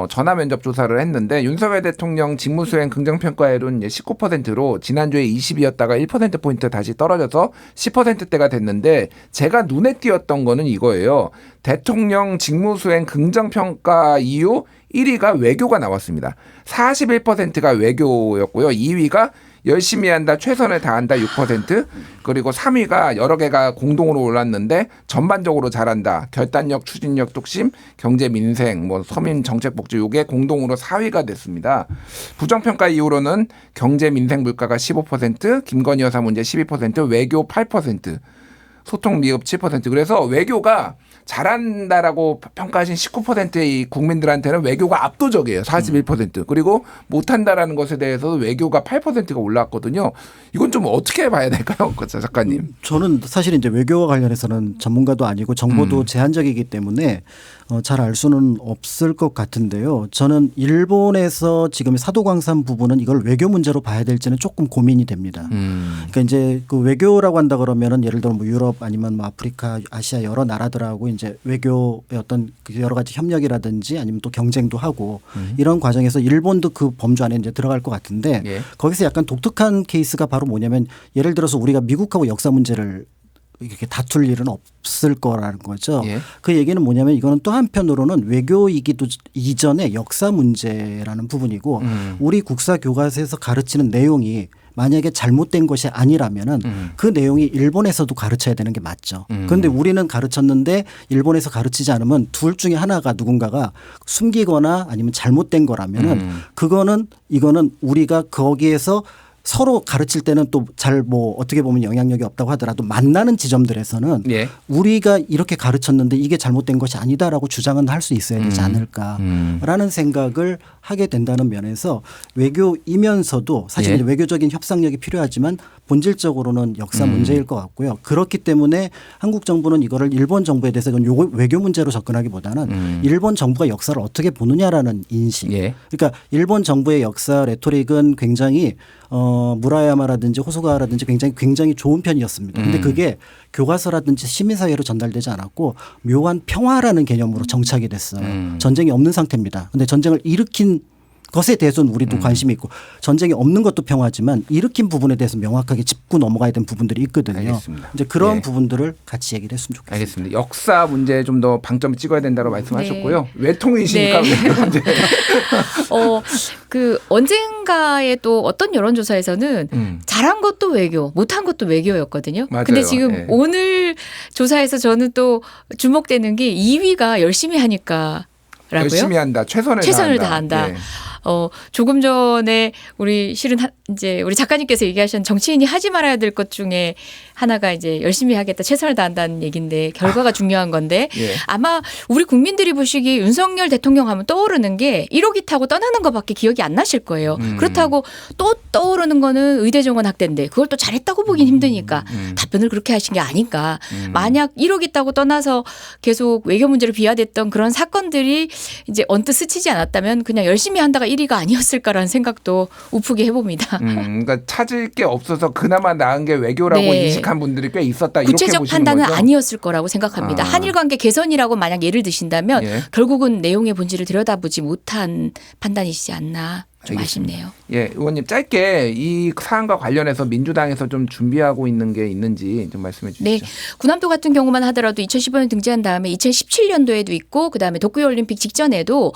A: 전화 면접 조사를 했는데 윤석열 대통령 직무수행 긍정평가율은 19%로 지난주에 20이었다가 1%포인트 다시 떨어져서 10%대가 됐는데 제가 눈에 띄었던 거는 이거예요. 대통령 직무수행 긍정평가 이후 1위가 외교가 나왔습니다. 41%가 외교였고요. 2위가 열심히 한다, 최선을 다한다 6%, 그리고 3위가 여러 개가 공동으로 올랐는데 전반적으로 잘한다, 결단력, 추진력, 뚝심, 경제, 민생, 뭐 서민 정책 복지 요게 공동으로 4위가 됐습니다. 부정평가 이후로는 경제, 민생, 물가가 15%, 김건희 여사 문제 12%, 외교 8%, 소통 미흡 7%. 그래서 외교가 잘한다라고 평가하신 19%의 국민들한테는 외교가 압도적이에요. 41%. 그리고 못한다라는 것에 대해서도 외교가 8%가 올라왔거든요. 이건 좀 어떻게 봐야 될까요? 작가님.
C: 저는 사실 이제 외교와 관련해서는 전문가도 아니고 정보도 제한적이기 때문에 잘 알 수는 없을 것 같은데요. 저는 일본에서 지금 사도광산 부분은 이걸 외교 문제로 봐야 될지는 조금 고민이 됩니다. 그러니까 이제 그 외교라고 한다 그러면은 예를 들어 뭐 유럽 아니면 뭐 아프리카, 아시아 여러 나라들하고 이제 외교의 어떤 여러 가지 협력이라든지 아니면 또 경쟁도 하고 이런 과정에서 일본도 그 범주 안에 이제 들어갈 것 같은데 거기서 약간 독특한 케이스가 바로 뭐냐면 예를 들어서 우리가 미국하고 역사 문제를 이렇게 다툴 일은 없을 거라는 거죠. 그 얘기는 뭐냐면 이거는 또 한편으로는 외교이기도 이전에 역사 문제라는 부분이고 우리 국사 교과서에서 가르치는 내용이 만약에 잘못된 것이 아니라면은 그 내용이 일본에서도 가르쳐야 되는 게 맞죠. 그런데 우리는 가르쳤는데 일본에서 가르치지 않으면 둘 중에 하나가 누군가가 숨기거나 아니면 잘못된 거라면은 이거는 우리가 거기에서 서로 가르칠 때는 또 잘 뭐 어떻게 보면 영향력이 없다고 하더라도 만나는 지점들에서는 우리가 이렇게 가르쳤는데 이게 잘못된 것이 아니다라고 주장은 할 수 있어야 되지 않을까라는 생각을 하게 된다는 면에서 외교이면서도 사실 이제 외교적인 협상력이 필요하지만 본질적으로는 역사 문제일 것 같고요. 그렇기 때문에 한국 정부는 이거를 일본 정부에 대해서 외교 문제로 접근하기보다는 일본 정부가 역사를 어떻게 보느냐라는 인식. 그러니까 일본 정부의 역사 레토릭은 굉장히 무라야마라든지 호소가와라든지 굉장히 좋은 편이었습니다. 근데 그게 교과서라든지 시민사회로 전달되지 않았고 묘한 평화라는 개념으로 정착이 됐어요. 전쟁이 없는 상태입니다. 근데 전쟁을 일으킨 것에 대해서는 우리도 관심이 있고 전쟁이 없는 것도 평화지만 일으킨 부분에 대해서 명확하게 짚고 넘어가야 되는 부분들이 있거든요.
A: 알겠습니다.
C: 이제 그런
A: 예.
C: 부분들을 같이 얘기를 했으면 좋겠습니다.
A: 알겠습니다. 역사 문제에 좀 더 방점을 찍어야 된다고 말씀하셨고요.
B: 네.
A: 외통이시니까
B: 네.
A: 외교 문제.
B: 그 언젠가에 또 어떤 여론조사에서는 잘한 것도 외교, 못한 것도 외교였거든요.
A: 맞아요.
B: 근데 지금
A: 예.
B: 오늘 조사에서 저는 또 주목되는 게 2위가 열심히 하니까. 라고요?
A: 열심히 한다. 최선을
B: 다한다.
A: 예.
B: 조금 전에 우리 실은 이제 우리 작가님께서 얘기하신 정치인이 하지 말아야 될 것 중에 하나가 이제 열심히 하겠다, 최선을 다한다는 얘기인데 결과가 중요한 건데
A: 예.
B: 아마 우리 국민들이 보시기에 윤석열 대통령 하면 떠오르는 게 1호기 타고 떠나는 것밖에 기억이 안 나실 거예요. 그렇다고 또 떠오르는 거는 의대 정원 학대인데 그걸 또 잘했다고 보긴 힘드니까 답변을 그렇게 하신 게 아닐까. 만약 1호기 타고 떠나서 계속 외교 문제로 비화됐던 그런 사건들이 이제 언뜻 스치지 않았다면 그냥 열심히 한다가 1위가 아니었을까라는 생각도 우프게 해봅니다.
A: 그러니까 찾을 게 없어서 그나마 나은 게 외교라고
B: 네.
A: 인식한 분들이 꽤 있었다. 이렇게
B: 구체적
A: 보시는
B: 판단은
A: 거죠?
B: 아니었을 거라고 생각합니다.
A: 아.
B: 한일 관계 개선이라고 만약 예를 드신다면
A: 예.
B: 결국은 내용의 본질을 들여다보지 못한 판단이시지 않나 좀
A: 알겠습니다.
B: 아쉽네요.
A: 예, 의원님 짧게 이 사안과 관련해서 민주당에서 좀 준비하고 있는 게 있는지 좀 말씀해 주시죠.
B: 네. 군함도 같은 경우만 하더라도 2015년 등재한 다음에 2017년도에도 있고 그다음에 도쿄올림픽 직전에도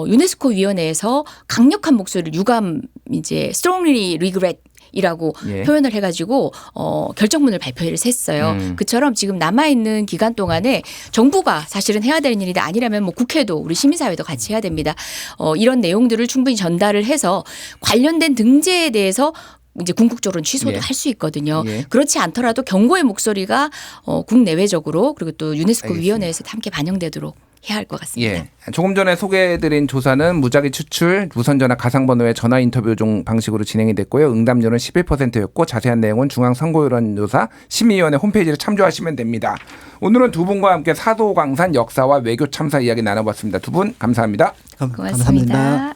B: 유네스코 위원회에서 강력한 목소리를 유감 이제 strongly regret 이라고
A: 예.
B: 표현을 해가지고 결정문을 발표를 했어요. 그처럼 지금 남아있는 기간 동안에 정부가 사실은 해야 되는 일이 아니라면 뭐 국회도 우리 시민사회도 같이 해야 됩니다. 이런 내용들을 충분히 전달을 해서 관련된 등재에 대해서 이제 궁극적으로는 취소도
A: 예.
B: 할 수 있거든요.
A: 예.
B: 그렇지 않더라도 경고의 목소리가 국내외적으로 그리고 또 유네스코
A: 알겠습니다.
B: 위원회에서 함께 반영되도록 해야 할 것 같습니다.
A: 예. 조금 전에 소개해드린 조사는 무작위 추출, 무선전화 가상번호의 전화 인터뷰 중 방식으로 진행이 됐고요. 응답률은 11%였고 자세한 내용은 중앙선거여론조사 심의위원회 홈페이지를 참조하시면 됩니다. 오늘은 두 분과 함께 사도광산 역사와 외교 참사 이야기 나눠봤습니다. 두 분 감사합니다.
B: 고맙습니다.